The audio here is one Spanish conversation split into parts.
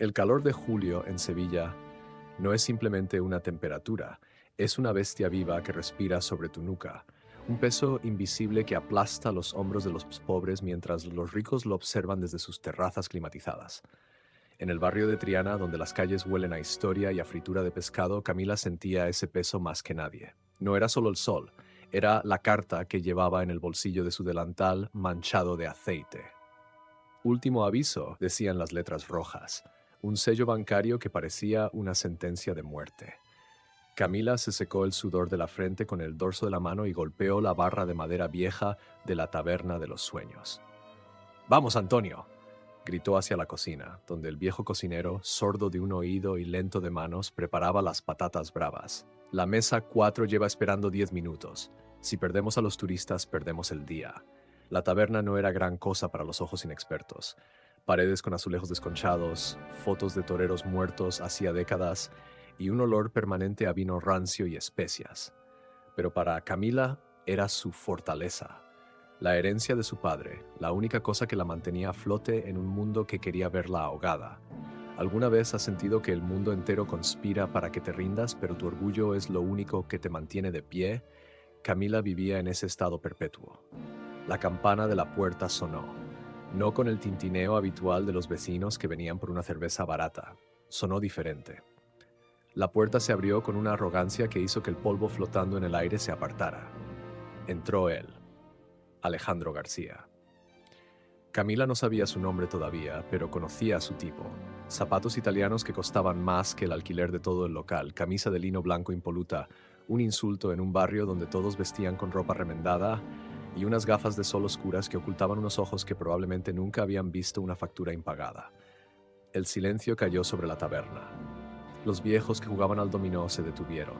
El calor de julio en Sevilla no es simplemente una temperatura, es una bestia viva que respira sobre tu nuca, un peso invisible que aplasta los hombros de los pobres mientras los ricos lo observan desde sus terrazas climatizadas. En el barrio de Triana, donde las calles huelen a historia y a fritura de pescado, Camila sentía ese peso más que nadie. No era solo el sol, era la carta que llevaba en el bolsillo de su delantal manchado de aceite. Último aviso, decían las letras rojas, un sello bancario que parecía una sentencia de muerte. Camila se secó el sudor de la frente con el dorso de la mano y golpeó la barra de madera vieja de la taberna de los sueños. «¡Vamos, Antonio!», gritó hacia la cocina, donde el viejo cocinero, sordo de un oído y lento de manos, preparaba las patatas bravas. «La mesa 4 lleva esperando 10 minutos. Si perdemos a los turistas, perdemos el día». La taberna no era gran cosa para los ojos inexpertos. Paredes con azulejos desconchados, fotos de toreros muertos hacía décadas y un olor permanente a vino rancio y especias. Pero para Camila era su fortaleza, la herencia de su padre, la única cosa que la mantenía a flote en un mundo que quería verla ahogada. ¿Alguna vez has sentido que el mundo entero conspira para que te rindas, pero tu orgullo es lo único que te mantiene de pie? Camila vivía en ese estado perpetuo. La campana de la puerta sonó, no con el tintineo habitual de los vecinos que venían por una cerveza barata. Sonó diferente. La puerta se abrió con una arrogancia que hizo que el polvo flotando en el aire se apartara. Entró él, Alejandro García. Camila no sabía su nombre todavía, pero conocía a su tipo. Zapatos italianos que costaban más que el alquiler de todo el local, camisa de lino blanco impoluta, un insulto en un barrio donde todos vestían con ropa remendada y unas gafas de sol oscuras que ocultaban unos ojos que probablemente nunca habían visto una factura impagada. El silencio cayó sobre la taberna. Los viejos que jugaban al dominó se detuvieron.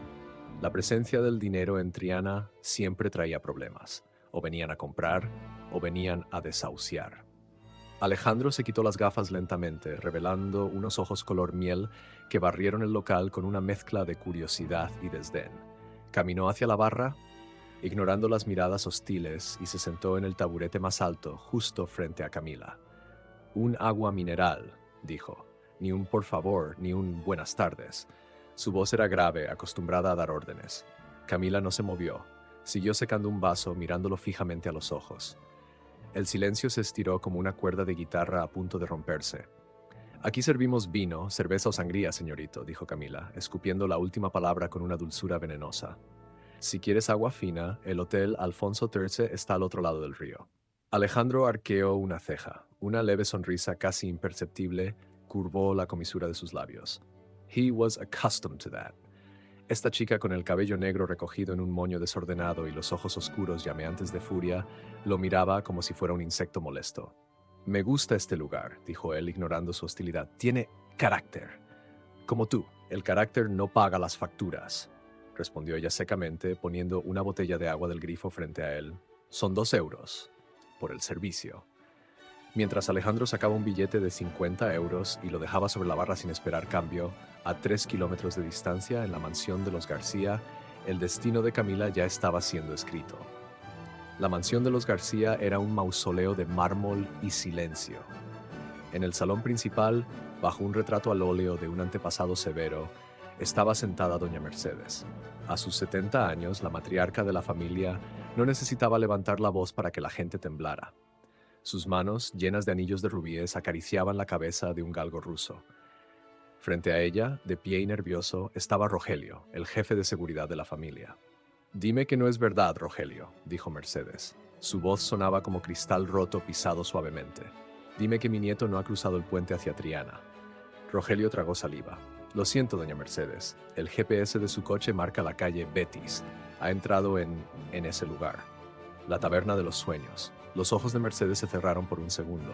La presencia del dinero en Triana siempre traía problemas. O venían a comprar, o venían a desahuciar. Alejandro se quitó las gafas lentamente, revelando unos ojos color miel que barrieron el local con una mezcla de curiosidad y desdén. Caminó hacia la barra, ignorando las miradas hostiles, y se sentó en el taburete más alto, justo frente a Camila. «Un agua mineral», dijo. Ni un por favor, ni un buenas tardes. Su voz era grave, acostumbrada a dar órdenes. Camila no se movió. Siguió secando un vaso, mirándolo fijamente a los ojos. El silencio se estiró como una cuerda de guitarra a punto de romperse. «Aquí servimos vino, cerveza o sangría, señorito», dijo Camila, escupiendo la última palabra con una dulzura venenosa. «Si quieres agua fina, el Hotel Alfonso Terce está al otro lado del río». Alejandro arqueó una ceja. Una leve sonrisa casi imperceptible curvó la comisura de sus labios. He was accustomed to that. Esta chica con el cabello negro recogido en un moño desordenado y los ojos oscuros llameantes de furia lo miraba como si fuera un insecto molesto. «Me gusta este lugar», dijo él, ignorando su hostilidad. «Tiene carácter. Como tú, el carácter no paga las facturas», respondió ella secamente, poniendo una botella de agua del grifo frente a él. «Son 2 euros por el servicio». Mientras Alejandro sacaba un billete de 50 euros y lo dejaba sobre la barra sin esperar cambio, a 3 kilómetros de distancia, en la mansión de los García, el destino de Camila ya estaba siendo escrito. La mansión de los García era un mausoleo de mármol y silencio. En el salón principal, bajo un retrato al óleo de un antepasado severo, estaba sentada doña Mercedes. A sus 70 años, la matriarca de la familia no necesitaba levantar la voz para que la gente temblara. Sus manos, llenas de anillos de rubíes, acariciaban la cabeza de un galgo ruso. Frente a ella, de pie y nervioso, estaba Rogelio, el jefe de seguridad de la familia. «Dime que no es verdad, Rogelio», dijo Mercedes. Su voz sonaba como cristal roto pisado suavemente. «Dime que mi nieto no ha cruzado el puente hacia Triana». Rogelio tragó saliva. «Lo siento, doña Mercedes. El GPS de su coche marca la calle Betis. Ha entrado en ese lugar. La taberna de los sueños». Los ojos de Mercedes se cerraron por un segundo.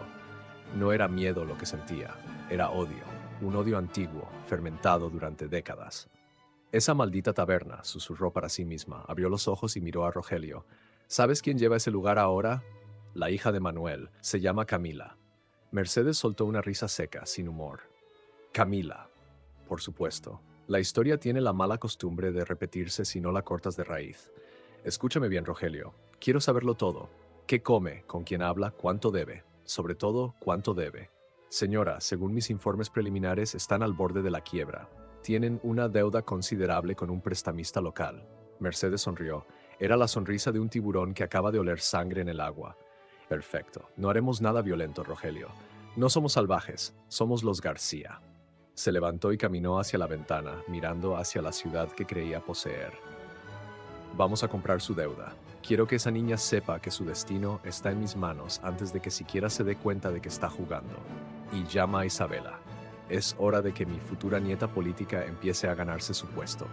No era miedo lo que sentía, era odio, un odio antiguo, fermentado durante décadas. «Esa maldita taberna», susurró para sí misma, abrió los ojos y miró a Rogelio. «¿Sabes quién lleva ese lugar ahora? La hija de Manuel, se llama Camila». Mercedes soltó una risa seca, sin humor. «Camila, por supuesto. La historia tiene la mala costumbre de repetirse si no la cortas de raíz. Escúchame bien, Rogelio. Quiero saberlo todo. ¿Qué come? ¿Con quién habla? ¿Cuánto debe? Sobre todo, ¿cuánto debe? Señora, según mis informes preliminares, están al borde de la quiebra. Tienen una deuda considerable con un prestamista local. Mercedes sonrió. Era la sonrisa de un tiburón que acaba de oler sangre en el agua. Perfecto. No haremos nada violento, Rogelio. No somos salvajes, somos los García. Se levantó y caminó hacia la ventana, mirando hacia la ciudad que creía poseer. Vamos a comprar su deuda. Quiero que esa niña sepa que su destino está en mis manos antes de que siquiera se dé cuenta de que está jugando. Y llama a Isabela. Es hora de que mi futura nieta política empiece a ganarse su puesto.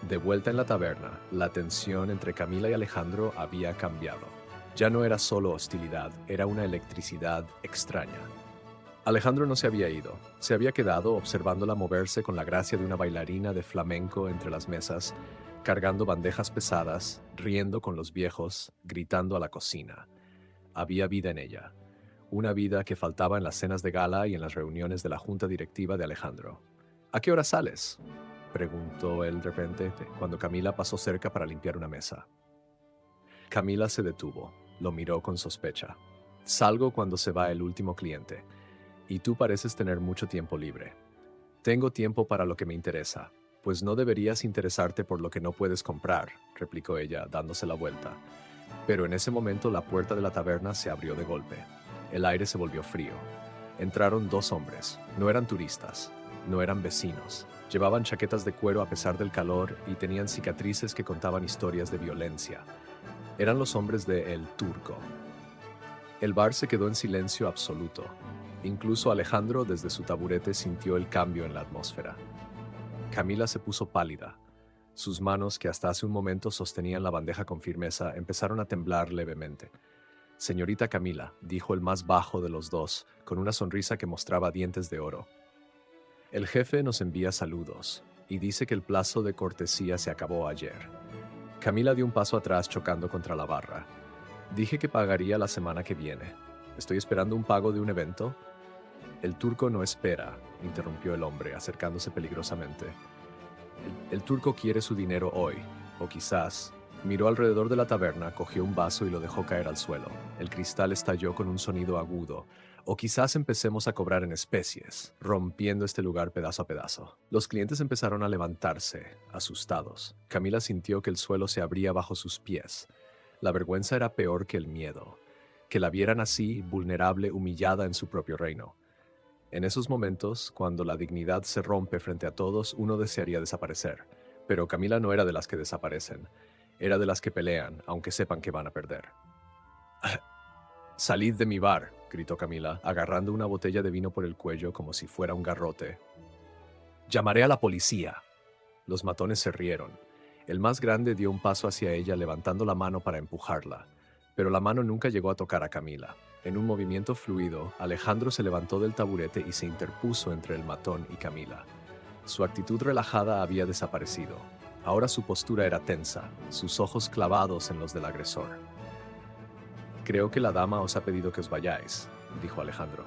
De vuelta en la taberna, la tensión entre Camila y Alejandro había cambiado. Ya no era solo hostilidad, era una electricidad extraña. Alejandro no se había ido, se había quedado observándola moverse con la gracia de una bailarina de flamenco entre las mesas, cargando bandejas pesadas, riendo con los viejos, gritando a la cocina. Había vida en ella, una vida que faltaba en las cenas de gala y en las reuniones de la junta directiva de Alejandro. ¿A qué hora sales?, preguntó él de repente, cuando Camila pasó cerca para limpiar una mesa. Camila se detuvo, lo miró con sospecha. Salgo cuando se va el último cliente. Y tú pareces tener mucho tiempo libre. Tengo tiempo para lo que me interesa, pues no deberías interesarte por lo que no puedes comprar, replicó ella, dándose la vuelta. Pero en ese momento la puerta de la taberna se abrió de golpe. El aire se volvió frío. Entraron dos hombres. No eran turistas, no eran vecinos. Llevaban chaquetas de cuero a pesar del calor y tenían cicatrices que contaban historias de violencia. Eran los hombres de El Turco. El bar se quedó en silencio absoluto. Incluso Alejandro desde su taburete sintió el cambio en la atmósfera. Camila se puso pálida. Sus manos, que hasta hace un momento sostenían la bandeja con firmeza, empezaron a temblar levemente. Señorita Camila, dijo el más bajo de los dos, con una sonrisa que mostraba dientes de oro. El jefe nos envía saludos y dice que el plazo de cortesía se acabó ayer. Camila dio un paso atrás chocando contra la barra. Dije que pagaría la semana que viene. ¿Estoy esperando un pago de un evento? El turco no espera, interrumpió el hombre, acercándose peligrosamente. El turco quiere su dinero hoy, o quizás... Miró alrededor de la taberna, cogió un vaso y lo dejó caer al suelo. El cristal estalló con un sonido agudo. O quizás empecemos a cobrar en especies, rompiendo este lugar pedazo a pedazo. Los clientes empezaron a levantarse, asustados. Camila sintió que el suelo se abría bajo sus pies. La vergüenza era peor que el miedo. Que la vieran así, vulnerable, humillada en su propio reino. En esos momentos, cuando la dignidad se rompe frente a todos, uno desearía desaparecer. Pero Camila no era de las que desaparecen. Era de las que pelean, aunque sepan que van a perder. «Salid de mi bar», gritó Camila, agarrando una botella de vino por el cuello como si fuera un garrote. «Llamaré a la policía». Los matones se rieron. El más grande dio un paso hacia ella, levantando la mano para empujarla. Pero la mano nunca llegó a tocar a Camila. En un movimiento fluido, Alejandro se levantó del taburete y se interpuso entre el matón y Camila. Su actitud relajada había desaparecido. Ahora su postura era tensa, sus ojos clavados en los del agresor. «Creo que la dama os ha pedido que os vayáis», dijo Alejandro.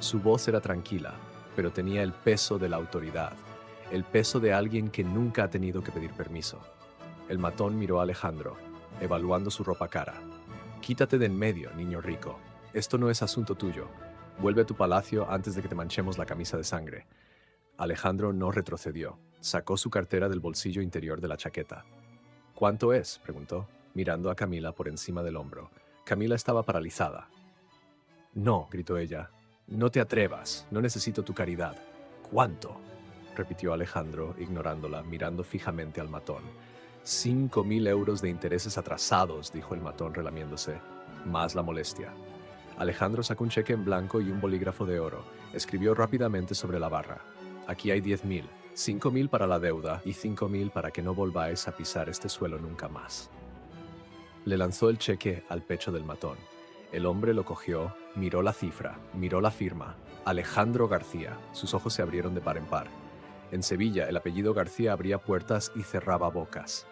Su voz era tranquila, pero tenía el peso de la autoridad, el peso de alguien que nunca ha tenido que pedir permiso. El matón miró a Alejandro, evaluando su ropa cara. «Quítate de en medio, niño rico. Esto no es asunto tuyo. Vuelve a tu palacio antes de que te manchemos la camisa de sangre». Alejandro no retrocedió. Sacó su cartera del bolsillo interior de la chaqueta. «¿Cuánto es?», preguntó, mirando a Camila por encima del hombro. Camila estaba paralizada. «No», gritó ella. «No te atrevas. No necesito tu caridad». «¿Cuánto?», repitió Alejandro, ignorándola, mirando fijamente al matón. 5.000 euros de intereses atrasados», dijo el matón relamiéndose. Más la molestia. Alejandro sacó un cheque en blanco y un bolígrafo de oro. Escribió rápidamente sobre la barra. «Aquí hay 10.000. 5.000 para la deuda y 5.000 para que no volváis a pisar este suelo nunca más». Le lanzó el cheque al pecho del matón. El hombre lo cogió, miró la cifra, miró la firma. Alejandro García. Sus ojos se abrieron de par en par. En Sevilla, el apellido García abría puertas y cerraba bocas.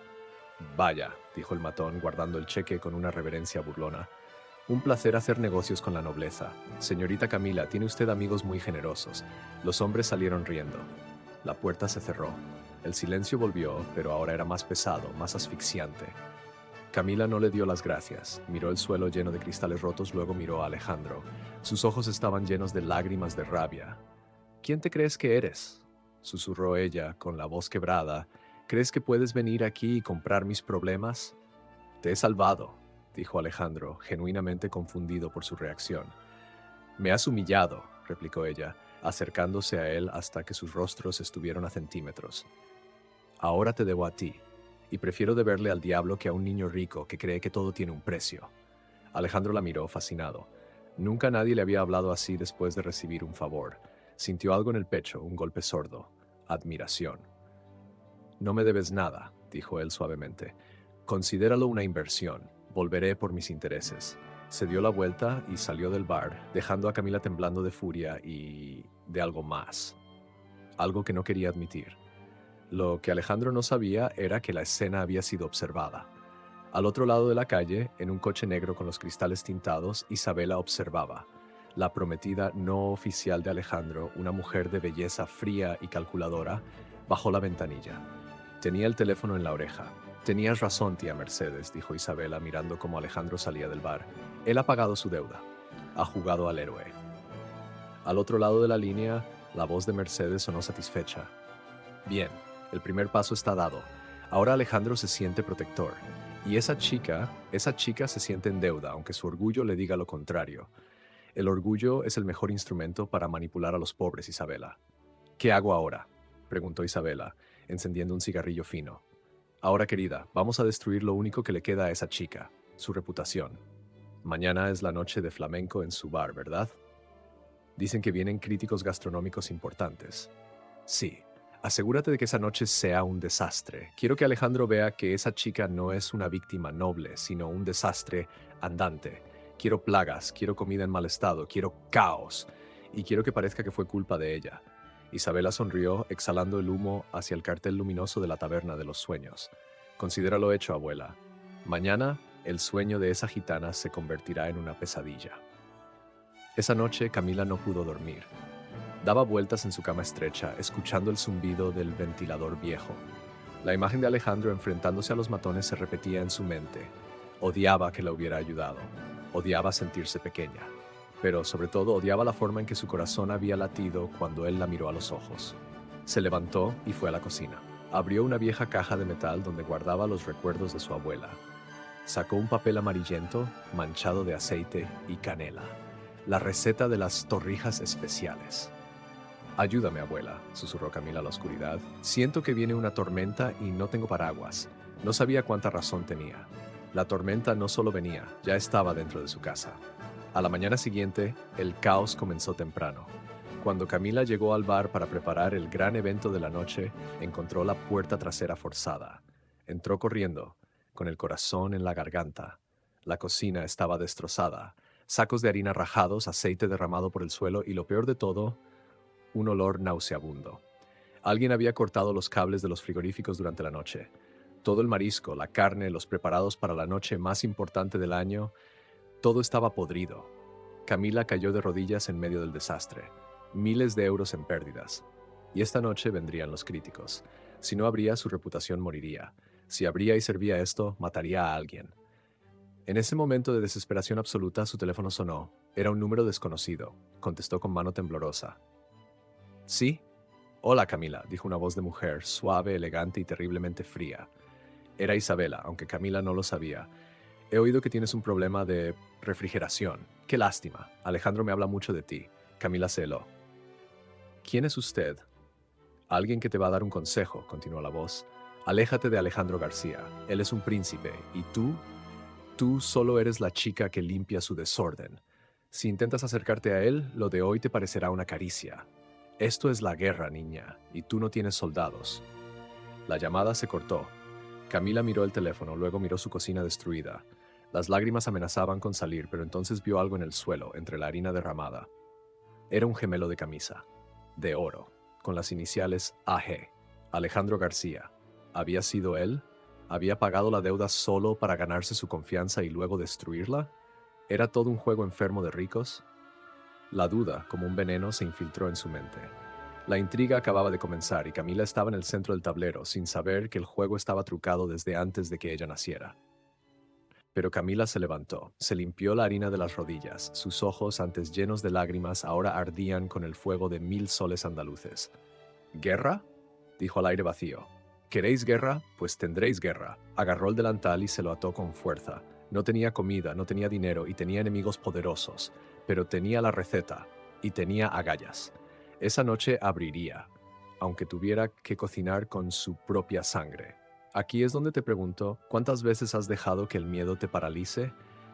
«Vaya», dijo el matón, guardando el cheque con una reverencia burlona. «Un placer hacer negocios con la nobleza. Señorita Camila, tiene usted amigos muy generosos». Los hombres salieron riendo. La puerta se cerró. El silencio volvió, pero ahora era más pesado, más asfixiante. Camila no le dio las gracias. Miró el suelo lleno de cristales rotos, luego miró a Alejandro. Sus ojos estaban llenos de lágrimas de rabia. ¿Quién te crees que eres?, susurró ella con la voz quebrada. ¿Crees que puedes venir aquí y comprar mis problemas? Te he salvado, dijo Alejandro, genuinamente confundido por su reacción. Me has humillado, replicó ella, acercándose a él hasta que sus rostros estuvieron a centímetros. Ahora te debo a ti, y prefiero deberle al diablo que a un niño rico que cree que todo tiene un precio. Alejandro la miró, fascinado. Nunca nadie le había hablado así después de recibir un favor. Sintió algo en el pecho, un golpe sordo. Admiración. No me debes nada, dijo él suavemente. Considéralo una inversión. Volveré por mis intereses. Se dio la vuelta y salió del bar, dejando a Camila temblando de furia y de algo más. Algo que no quería admitir. Lo que Alejandro no sabía era que la escena había sido observada. Al otro lado de la calle, en un coche negro con los cristales tintados, Isabela observaba. La prometida no oficial de Alejandro, una mujer de belleza fría y calculadora, bajó la ventanilla. Tenía el teléfono en la oreja. Tenías razón, tía Mercedes, dijo Isabela mirando cómo Alejandro salía del bar. Él ha pagado su deuda. Ha jugado al héroe. Al otro lado de la línea, la voz de Mercedes sonó satisfecha. Bien, el primer paso está dado. Ahora Alejandro se siente protector. Y esa chica se siente en deuda, aunque su orgullo le diga lo contrario. El orgullo es el mejor instrumento para manipular a los pobres, Isabela. ¿Qué hago ahora?, preguntó Isabela, encendiendo un cigarrillo fino. Ahora, querida, vamos a destruir lo único que le queda a esa chica, su reputación. Mañana es la noche de flamenco en su bar, ¿verdad? Dicen que vienen críticos gastronómicos importantes. Sí. Asegúrate de que esa noche sea un desastre. Quiero que Alejandro vea que esa chica no es una víctima noble, sino un desastre andante. Quiero plagas, quiero comida en mal estado, quiero caos. Y quiero que parezca que fue culpa de ella. Isabela sonrió, exhalando el humo hacia el cartel luminoso de la taberna de los sueños. Considéralo hecho, abuela. Mañana, el sueño de esa gitana se convertirá en una pesadilla. Esa noche, Camila no pudo dormir. Daba vueltas en su cama estrecha, escuchando el zumbido del ventilador viejo. La imagen de Alejandro enfrentándose a los matones se repetía en su mente. Odiaba que la hubiera ayudado. Odiaba sentirse pequeña. Pero sobre todo odiaba la forma en que su corazón había latido cuando él la miró a los ojos. Se levantó y fue a la cocina. Abrió una vieja caja de metal donde guardaba los recuerdos de su abuela. Sacó un papel amarillento, manchado de aceite y canela. La receta de las torrijas especiales. Ayúdame, abuela, susurró Camila a la oscuridad. Siento que viene una tormenta y no tengo paraguas. No sabía cuánta razón tenía. La tormenta no solo venía, ya estaba dentro de su casa. A la mañana siguiente, el caos comenzó temprano. Cuando Camila llegó al bar para preparar el gran evento de la noche, encontró la puerta trasera forzada. Entró corriendo, con el corazón en la garganta. La cocina estaba destrozada, sacos de harina rajados, aceite derramado por el suelo y, lo peor de todo, un olor nauseabundo. Alguien había cortado los cables de los frigoríficos durante la noche. Todo el marisco, la carne, los preparados para la noche más importante del año, todo estaba podrido. Camila cayó de rodillas en medio del desastre. Miles de euros en pérdidas. Y esta noche vendrían los críticos. Si no abría, su reputación moriría. Si abría y servía esto, mataría a alguien. En ese momento de desesperación absoluta, su teléfono sonó. Era un número desconocido. Contestó con mano temblorosa. ¿Sí? Hola, Camila, dijo una voz de mujer, suave, elegante y terriblemente fría. Era Isabela, aunque Camila no lo sabía. He oído que tienes un problema de refrigeración. Qué lástima. Alejandro me habla mucho de ti. Camila se heló. ¿Quién es usted? Alguien que te va a dar un consejo, continuó la voz. Aléjate de Alejandro García. Él es un príncipe. Y tú solo eres la chica que limpia su desorden. Si intentas acercarte a él, lo de hoy te parecerá una caricia. Esto es la guerra, niña, y tú no tienes soldados. La llamada se cortó. Camila miró el teléfono, luego miró su cocina destruida. Las lágrimas amenazaban con salir, pero entonces vio algo en el suelo, entre la harina derramada. Era un gemelo de camisa, de oro, con las iniciales AG. Alejandro García. ¿Había sido él? ¿Había pagado la deuda solo para ganarse su confianza y luego destruirla? ¿Era todo un juego enfermo de ricos? La duda, como un veneno, se infiltró en su mente. La intriga acababa de comenzar y Camila estaba en el centro del tablero, sin saber que el juego estaba trucado desde antes de que ella naciera. Pero Camila se levantó, se limpió la harina de las rodillas, sus ojos, antes llenos de lágrimas, ahora ardían con el fuego de 1000 soles andaluces. ¿Guerra?, dijo al aire vacío. ¿Queréis guerra? Pues tendréis guerra. Agarró el delantal y se lo ató con fuerza. No tenía comida, no tenía dinero y tenía enemigos poderosos, pero tenía la receta y tenía agallas. Esa noche abriría, aunque tuviera que cocinar con su propia sangre. Aquí es donde te pregunto, ¿cuántas veces has dejado que el miedo te paralice?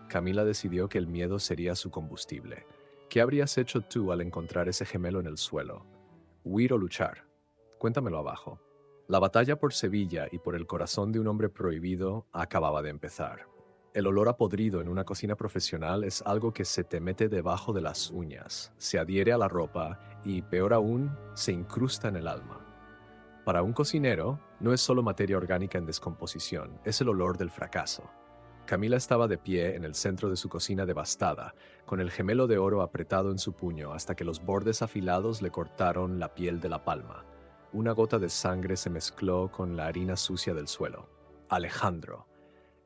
Camila decidió que el miedo sería su combustible. ¿Qué habrías hecho tú al encontrar ese gemelo en el suelo? ¿Huir o luchar? Cuéntamelo abajo. La batalla por Sevilla y por el corazón de un hombre prohibido acababa de empezar. El olor a podrido en una cocina profesional es algo que se te mete debajo de las uñas, se adhiere a la ropa y, peor aún, se incrusta en el alma. Para un cocinero, no es solo materia orgánica en descomposición, es el olor del fracaso. Camila estaba de pie en el centro de su cocina devastada, con el gemelo de oro apretado en su puño hasta que los bordes afilados le cortaron la piel de la palma. Una gota de sangre se mezcló con la harina sucia del suelo. Alejandro.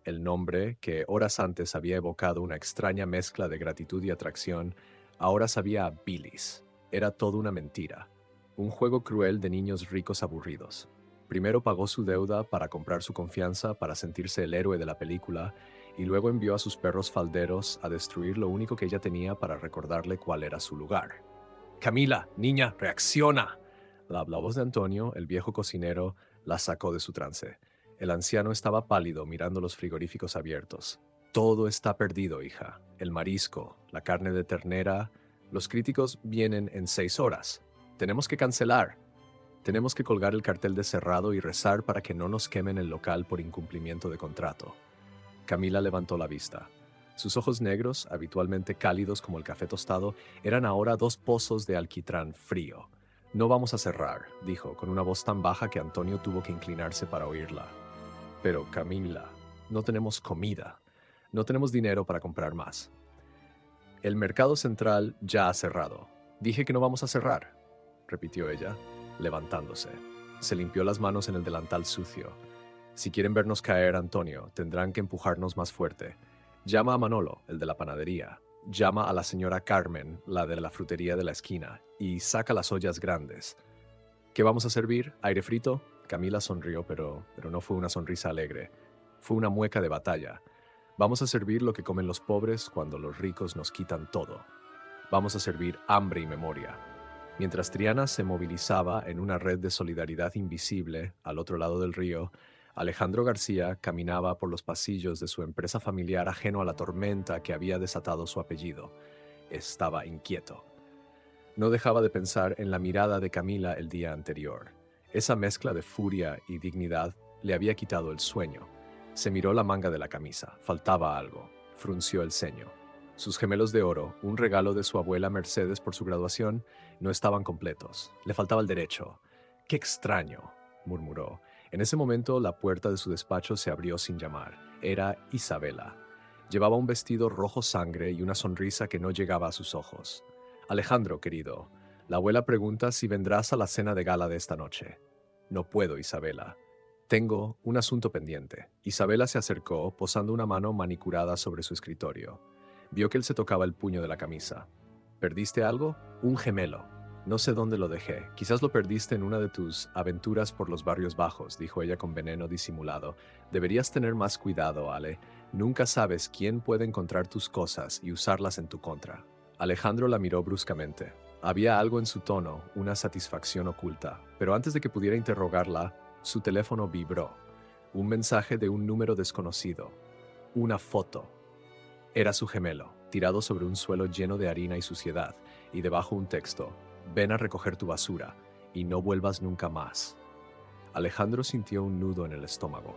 El nombre, que horas antes había evocado una extraña mezcla de gratitud y atracción, ahora sabía a bilis. Era todo una mentira. Un juego cruel de niños ricos aburridos. Primero pagó su deuda para comprar su confianza, para sentirse el héroe de la película, y luego envió a sus perros falderos a destruir lo único que ella tenía para recordarle cuál era su lugar. «Camila, niña, reacciona». La voz de Antonio, el viejo cocinero, la sacó de su trance. El anciano estaba pálido mirando los frigoríficos abiertos. «Todo está perdido, hija. El marisco, la carne de ternera. Los críticos vienen en 6 horas. Tenemos que cancelar. Tenemos que colgar el cartel de cerrado y rezar para que no nos quemen el local por incumplimiento de contrato». Camila levantó la vista. Sus ojos negros, habitualmente cálidos como el café tostado, eran ahora 2 pozos de alquitrán frío. «No vamos a cerrar», dijo, con una voz tan baja que Antonio tuvo que inclinarse para oírla. «Pero, Camila, no tenemos comida. No tenemos dinero para comprar más». «El mercado central ya ha cerrado. Dije que no vamos a cerrar», repitió ella, levantándose. Se limpió las manos en el delantal sucio. «Si quieren vernos caer, Antonio, tendrán que empujarnos más fuerte. Llama a Manolo, el de la panadería. Llama a la señora Carmen, la de la frutería de la esquina, y saca las ollas grandes. ¿Qué vamos a servir? ¿Aire frito?» Camila sonrió, pero no fue una sonrisa alegre. Fue una mueca de batalla. «Vamos a servir lo que comen los pobres cuando los ricos nos quitan todo. Vamos a servir hambre y memoria». Mientras Triana se movilizaba en una red de solidaridad invisible al otro lado del río, Alejandro García caminaba por los pasillos de su empresa familiar ajeno a la tormenta que había desatado su apellido. Estaba inquieto. No dejaba de pensar en la mirada de Camila el día anterior. Esa mezcla de furia y dignidad le había quitado el sueño. Se miró la manga de la camisa. Faltaba algo. Frunció el ceño. Sus gemelos de oro, un regalo de su abuela Mercedes por su graduación, no estaban completos. Le faltaba el derecho. «Qué extraño», murmuró. En ese momento la puerta de su despacho se abrió sin llamar. Era Isabela. Llevaba un vestido rojo sangre y una sonrisa que no llegaba a sus ojos. «Alejandro, querido, la abuela pregunta si vendrás a la cena de gala de esta noche». «No puedo, Isabela. Tengo un asunto pendiente». Isabela se acercó, posando una mano manicurada sobre su escritorio. Vio que él se tocaba el puño de la camisa. «¿Perdiste algo?» «Un gemelo. No sé dónde lo dejé. Quizás lo perdiste en una de tus aventuras por los barrios bajos», dijo ella con veneno disimulado. «Deberías tener más cuidado, Ale. Nunca sabes quién puede encontrar tus cosas y usarlas en tu contra». Alejandro la miró bruscamente. Había algo en su tono, una satisfacción oculta, pero antes de que pudiera interrogarla, su teléfono vibró. Un mensaje de un número desconocido. Una foto. Era su gemelo, tirado sobre un suelo lleno de harina y suciedad, y debajo un texto: «Ven a recoger tu basura, y no vuelvas nunca más». Alejandro sintió un nudo en el estómago.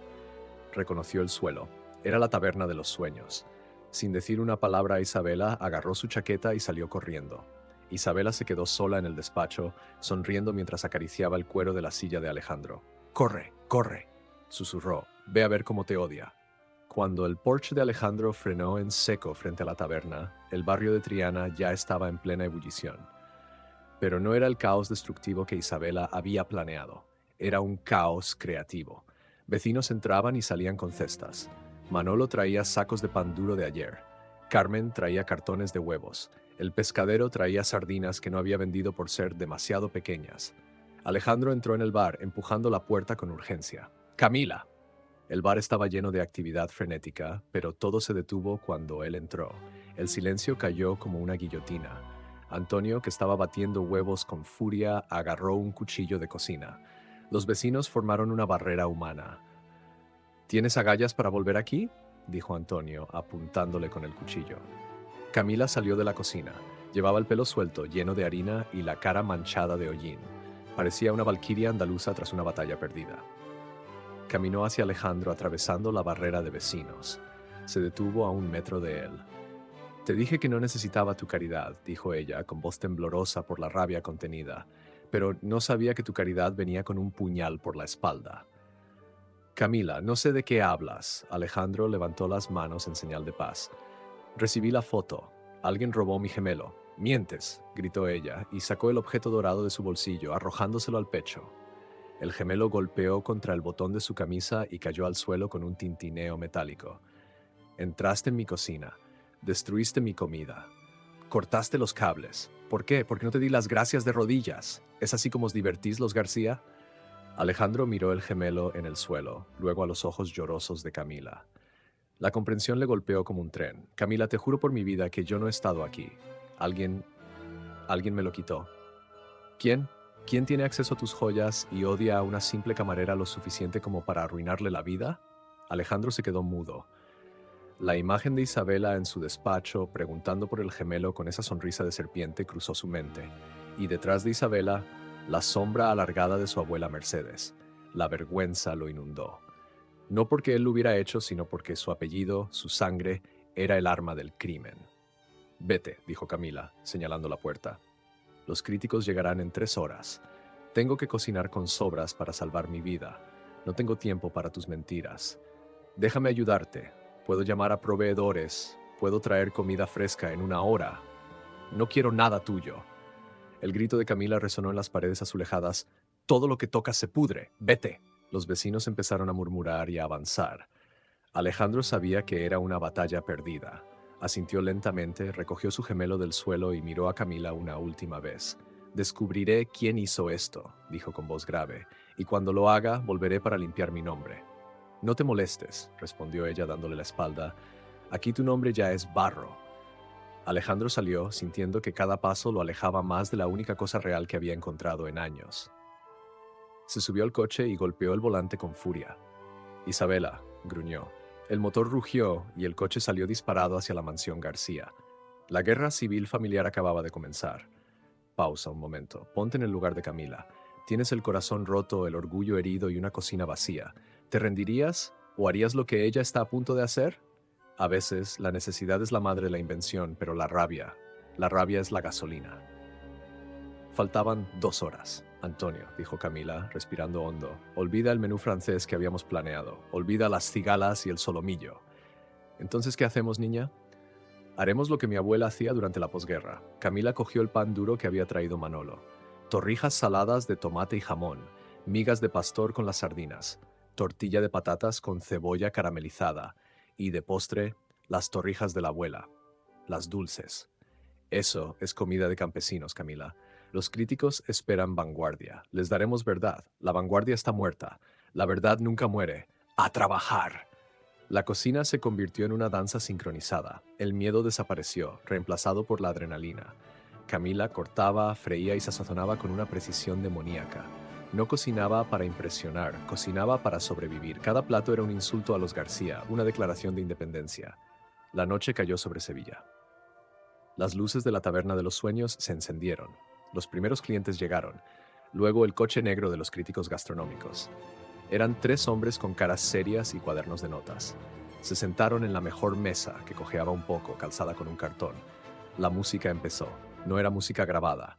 Reconoció el suelo. Era la taberna de los sueños. Sin decir una palabra a Isabela, agarró su chaqueta y salió corriendo. Isabela se quedó sola en el despacho, sonriendo mientras acariciaba el cuero de la silla de Alejandro. «Corre, corre», susurró. «Ve a ver cómo te odia». Cuando el Porsche de Alejandro frenó en seco frente a la taberna, el barrio de Triana ya estaba en plena ebullición. Pero no era el caos destructivo que Isabela había planeado. Era un caos creativo. Vecinos entraban y salían con cestas. Manolo traía sacos de pan duro de ayer. Carmen traía cartones de huevos. El pescadero traía sardinas que no había vendido por ser demasiado pequeñas. Alejandro entró en el bar empujando la puerta con urgencia. ¡Camila! El bar estaba lleno de actividad frenética, pero todo se detuvo cuando él entró. El silencio cayó como una guillotina. Antonio, que estaba batiendo huevos con furia, agarró un cuchillo de cocina. Los vecinos formaron una barrera humana. ¿Tienes agallas para volver aquí?, dijo Antonio, apuntándole con el cuchillo. Camila salió de la cocina. Llevaba el pelo suelto, lleno de harina y la cara manchada de hollín. Parecía una valquiria andaluza tras una batalla perdida. Caminó hacia Alejandro atravesando la barrera de vecinos. Se detuvo a 1 metro de él. «Te dije que no necesitaba tu caridad», dijo ella, con voz temblorosa por la rabia contenida, «pero no sabía que tu caridad venía con un puñal por la espalda». «Camila, no sé de qué hablas». Alejandro levantó las manos en señal de paz. «Recibí la foto. Alguien robó mi gemelo». «Mientes», gritó ella, y sacó el objeto dorado de su bolsillo, arrojándoselo al pecho. El gemelo golpeó contra el botón de su camisa y cayó al suelo con un tintineo metálico. «Entraste en mi cocina. Destruiste mi comida. Cortaste los cables. ¿Por qué? Porque no te di las gracias de rodillas. ¿Es así como os divertís los García?» Alejandro miró el gemelo en el suelo, luego a los ojos llorosos de Camila. La comprensión le golpeó como un tren. «Camila, te juro por mi vida que yo no he estado aquí. Alguien me lo quitó». «¿Quién? ¿Quién tiene acceso a tus joyas y odia a una simple camarera lo suficiente como para arruinarle la vida?» Alejandro se quedó mudo. La imagen de Isabela en su despacho, preguntando por el gemelo con esa sonrisa de serpiente, cruzó su mente. Y detrás de Isabela, la sombra alargada de su abuela Mercedes. La vergüenza lo inundó. No porque él lo hubiera hecho, sino porque su apellido, su sangre, era el arma del crimen. «Vete», dijo Camila, señalando la puerta. «Los críticos llegarán en 3 horas. Tengo que cocinar con sobras para salvar mi vida. No tengo tiempo para tus mentiras. Déjame ayudarte. Puedo llamar a proveedores. Puedo traer comida fresca en 1 hora. No quiero nada tuyo». El grito de Camila resonó en las paredes azulejadas. «Todo lo que tocas se pudre. Vete». Los vecinos empezaron a murmurar y a avanzar. Alejandro sabía que era una batalla perdida. Asintió lentamente, recogió su gemelo del suelo y miró a Camila una última vez. «Descubriré quién hizo esto», dijo con voz grave, «y cuando lo haga, volveré para limpiar mi nombre». «No te molestes», respondió ella dándole la espalda. «Aquí tu nombre ya es Barro». Alejandro salió, sintiendo que cada paso lo alejaba más de la única cosa real que había encontrado en años. Se subió al coche y golpeó el volante con furia. «Isabela», gruñó. El motor rugió y el coche salió disparado hacia la mansión García. La guerra civil familiar acababa de comenzar. Pausa un momento. Ponte en el lugar de Camila. Tienes el corazón roto, el orgullo herido y una cocina vacía. ¿Te rendirías o harías lo que ella está a punto de hacer? A veces, la necesidad es la madre de la invención, pero la rabia es la gasolina. Faltaban 2 horas. «Antonio», dijo Camila, respirando hondo, «olvida el menú francés que habíamos planeado. Olvida las cigalas y el solomillo». «¿Entonces qué hacemos, niña?» «Haremos lo que mi abuela hacía durante la posguerra». Camila cogió el pan duro que había traído Manolo. Torrijas saladas de tomate y jamón, migas de pastor con las sardinas, tortilla de patatas con cebolla caramelizada y, de postre, las torrijas de la abuela, las dulces. Eso es comida de campesinos, Camila. Los críticos esperan vanguardia. Les daremos verdad. La vanguardia está muerta. La verdad nunca muere. ¡A trabajar! La cocina se convirtió en una danza sincronizada. El miedo desapareció, reemplazado por la adrenalina. Camila cortaba, freía y sazonaba con una precisión demoníaca. No cocinaba para impresionar, cocinaba para sobrevivir. Cada plato era un insulto a los García, una declaración de independencia. La noche cayó sobre Sevilla. Las luces de la taberna de los sueños se encendieron. Los primeros clientes llegaron. Luego el coche negro de los críticos gastronómicos. Eran 3 hombres con caras serias y cuadernos de notas. Se sentaron en la mejor mesa, que cojeaba un poco, calzada con un cartón. La música empezó. No era música grabada.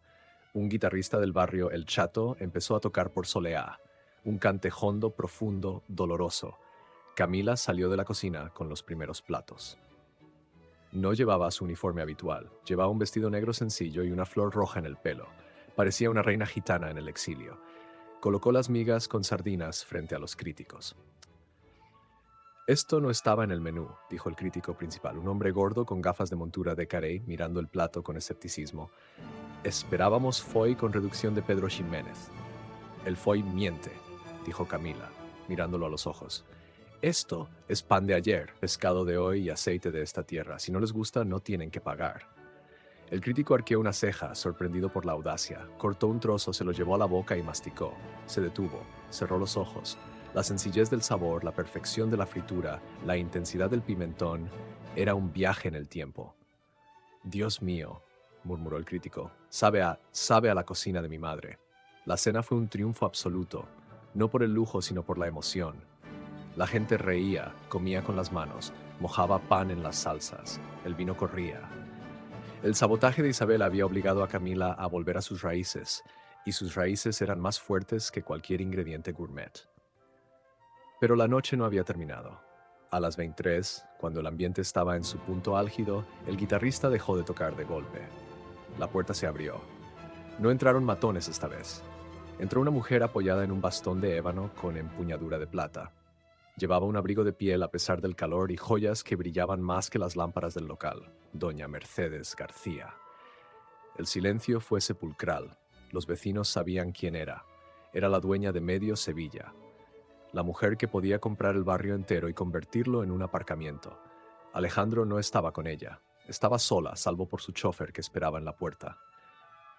Un guitarrista del barrio El Chato empezó a tocar por soleá. Un cante hondo, profundo, doloroso. Camila salió de la cocina con los primeros platos. No llevaba su uniforme habitual. Llevaba un vestido negro sencillo y una flor roja en el pelo. Parecía una reina gitana en el exilio. Colocó las migas con sardinas frente a los críticos. Esto no estaba en el menú, dijo el crítico principal, un hombre gordo con gafas de montura de carey mirando el plato con escepticismo. Esperábamos foie con reducción de Pedro Ximénez. El foie miente, dijo Camila, mirándolo a los ojos. Esto es pan de ayer, pescado de hoy y aceite de esta tierra. Si no les gusta, no tienen que pagar. El crítico arqueó una ceja, sorprendido por la audacia. Cortó un trozo, se lo llevó a la boca y masticó. Se detuvo, cerró los ojos. La sencillez del sabor, la perfección de la fritura, la intensidad del pimentón, era un viaje en el tiempo. Dios mío, murmuró el crítico, sabe a la cocina de mi madre. La cena fue un triunfo absoluto, no por el lujo, sino por la emoción. La gente reía, comía con las manos, mojaba pan en las salsas, el vino corría. El sabotaje de Isabel había obligado a Camila a volver a sus raíces, y sus raíces eran más fuertes que cualquier ingrediente gourmet. Pero la noche no había terminado. A las 23, cuando el ambiente estaba en su punto álgido, el guitarrista dejó de tocar de golpe. La puerta se abrió. No entraron matones esta vez. Entró una mujer apoyada en un bastón de ébano con empuñadura de plata. Llevaba un abrigo de piel a pesar del calor y joyas que brillaban más que las lámparas del local. Doña Mercedes García. El silencio fue sepulcral. Los vecinos sabían quién era. Era la dueña de medio Sevilla. La mujer que podía comprar el barrio entero y convertirlo en un aparcamiento. Alejandro no estaba con ella. Estaba sola, salvo por su chofer que esperaba en la puerta.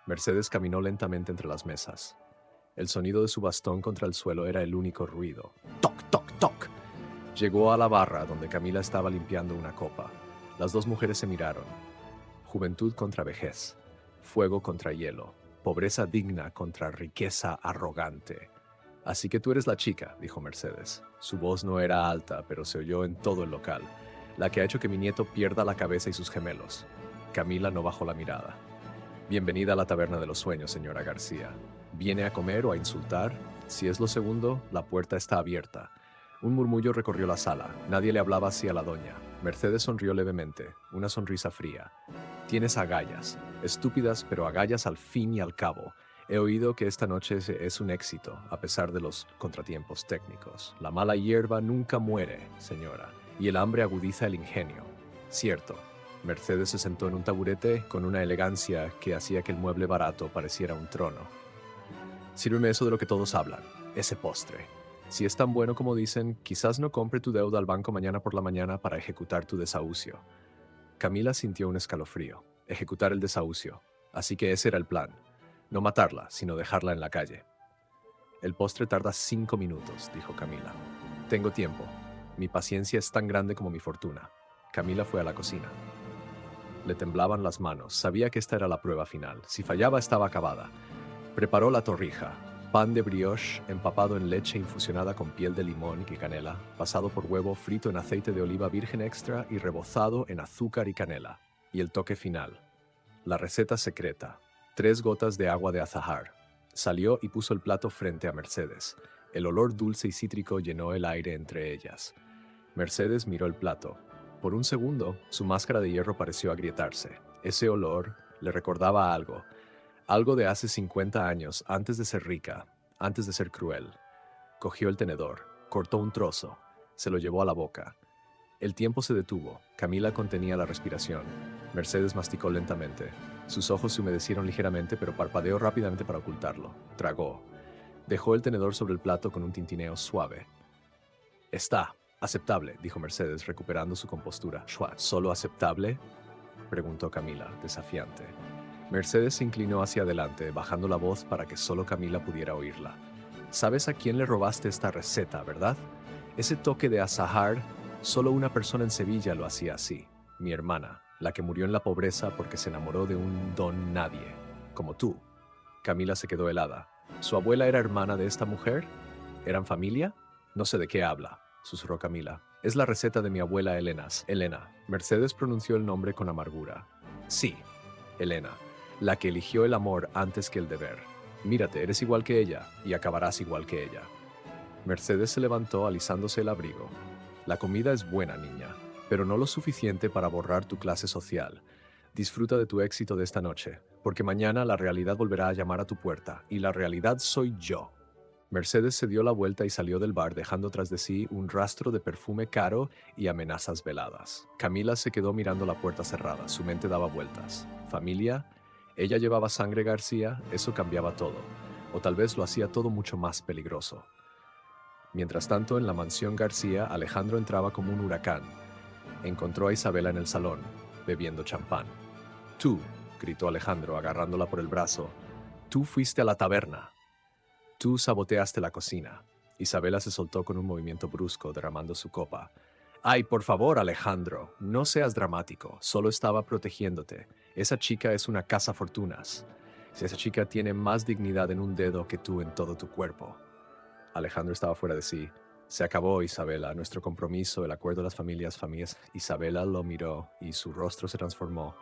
Mercedes caminó lentamente entre las mesas. El sonido de su bastón contra el suelo era el único ruido. ¡Toc, toc, toc! Llegó a la barra donde Camila estaba limpiando una copa. Las dos mujeres se miraron. Juventud contra vejez. Fuego contra hielo. Pobreza digna contra riqueza arrogante. Así que tú eres la chica, dijo Mercedes. Su voz no era alta, pero se oyó en todo el local. La que ha hecho que mi nieto pierda la cabeza y sus gemelos. Camila no bajó la mirada. Bienvenida a la taberna de los sueños, señora García. ¿Viene a comer o a insultar? Si es lo segundo, la puerta está abierta. Un murmullo recorrió la sala. Nadie le hablaba así a la doña. Mercedes sonrió levemente, una sonrisa fría. Tienes agallas, estúpidas, pero agallas al fin y al cabo. He oído que esta noche es un éxito, a pesar de los contratiempos técnicos. La mala hierba nunca muere, señora, y el hambre agudiza el ingenio. Cierto. Mercedes se sentó en un taburete con una elegancia que hacía que el mueble barato pareciera un trono. Sírveme eso de lo que todos hablan, ese postre. Si es tan bueno como dicen, quizás no compre tu deuda al banco mañana por la mañana para ejecutar tu desahucio. Camila sintió un escalofrío. Ejecutar el desahucio. Así que ese era el plan. No matarla, sino dejarla en la calle. El postre tarda 5 minutos, dijo Camila. Tengo tiempo. Mi paciencia es tan grande como mi fortuna. Camila fue a la cocina. Le temblaban las manos. Sabía que esta era la prueba final. Si fallaba, estaba acabada. Preparó la torrija. Pan de brioche empapado en leche infusionada con piel de limón y canela, pasado por huevo frito en aceite de oliva virgen extra y rebozado en azúcar y canela. Y el toque final. La receta secreta. 3 gotas de agua de azahar. Salió y puso el plato frente a Mercedes. El olor dulce y cítrico llenó el aire entre ellas. Mercedes miró el plato. Por un segundo, su máscara de hierro pareció agrietarse. Ese olor le recordaba algo. Algo de hace 50 años, antes de ser rica, antes de ser cruel. Cogió el tenedor, cortó un trozo, se lo llevó a la boca. El tiempo se detuvo. Camila contenía la respiración. Mercedes masticó lentamente. Sus ojos se humedecieron ligeramente, pero parpadeó rápidamente para ocultarlo. Tragó. Dejó el tenedor sobre el plato con un tintineo suave. Está aceptable, dijo Mercedes, recuperando su compostura. ¿Solo aceptable?, preguntó Camila, desafiante. Mercedes se inclinó hacia adelante, bajando la voz para que solo Camila pudiera oírla. ¿Sabes a quién le robaste esta receta, verdad? Ese toque de azahar, solo una persona en Sevilla lo hacía así. Mi hermana, la que murió en la pobreza porque se enamoró de un don nadie, como tú. Camila se quedó helada. ¿Su abuela era hermana de esta mujer? ¿Eran familia? No sé de qué habla, susurró Camila. Es la receta de mi abuela Elena. Mercedes pronunció el nombre con amargura. Sí, Elena, la que eligió el amor antes que el deber. Mírate, eres igual que ella y acabarás igual que ella. Mercedes se levantó alisándose el abrigo. La comida es buena, niña, pero no lo suficiente para borrar tu clase social. Disfruta de tu éxito de esta noche, porque mañana la realidad volverá a llamar a tu puerta, y la realidad soy yo. Mercedes se dio la vuelta y salió del bar dejando tras de sí un rastro de perfume caro y amenazas veladas. Camila se quedó mirando la puerta cerrada, su mente daba vueltas. ¿Familia? ¿Ella llevaba sangre García? Eso cambiaba todo. O tal vez lo hacía todo mucho más peligroso. Mientras tanto, en la mansión García, Alejandro entraba como un huracán. Encontró a Isabela en el salón, bebiendo champán. Tú, gritó Alejandro, agarrándola por el brazo, tú fuiste a la taberna. Tú saboteaste la cocina. Isabela se soltó con un movimiento brusco, derramando su copa. Ay, por favor, Alejandro, no seas dramático. Solo estaba protegiéndote. Esa chica es una cazafortunas. Esa chica tiene más dignidad en un dedo que tú en todo tu cuerpo. Alejandro estaba fuera de sí. Se acabó, Isabela, nuestro compromiso, el acuerdo de las familias. Isabela lo miró y su rostro se transformó.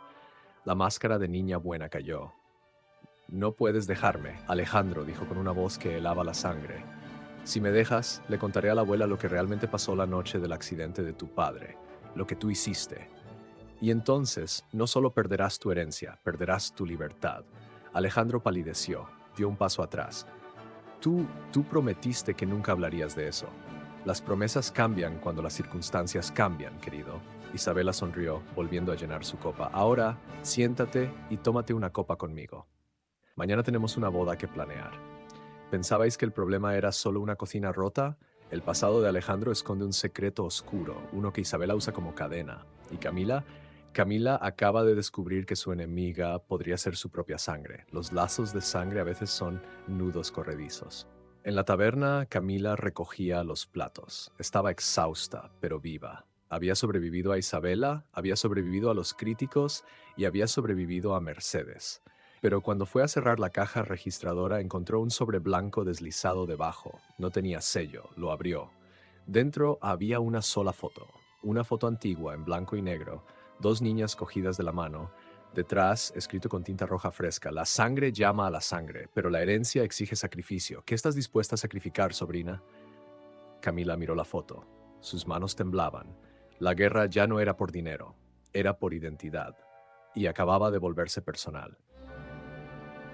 La máscara de niña buena cayó. No puedes dejarme, Alejandro, dijo con una voz que helaba la sangre. Si me dejas, le contaré a la abuela lo que realmente pasó la noche del accidente de tu padre, lo que tú hiciste. Y entonces, no solo perderás tu herencia, perderás tu libertad. Alejandro palideció, dio un paso atrás. Tú prometiste que nunca hablarías de eso. Las promesas cambian cuando las circunstancias cambian, querido. Isabela sonrió, volviendo a llenar su copa. Ahora, siéntate y tómate una copa conmigo. Mañana tenemos una boda que planear. ¿Pensabais que el problema era solo una cocina rota? El pasado de Alejandro esconde un secreto oscuro, uno que Isabela usa como cadena. ¿Y Camila? Camila acaba de descubrir que su enemiga podría ser su propia sangre. Los lazos de sangre a veces son nudos corredizos. En la taberna, Camila recogía los platos. Estaba exhausta, pero viva. Había sobrevivido a Isabela, había sobrevivido a los críticos y había sobrevivido a Mercedes. Pero cuando fue a cerrar la caja registradora encontró un sobre blanco deslizado debajo. No tenía sello, lo abrió. Dentro había una sola foto, una foto antigua en blanco y negro, dos niñas cogidas de la mano. Detrás, escrito con tinta roja fresca, la sangre llama a la sangre, pero la herencia exige sacrificio. ¿Qué estás dispuesta a sacrificar, sobrina? Camila miró la foto. Sus manos temblaban. La guerra ya no era por dinero, era por identidad. Y acababa de volverse personal.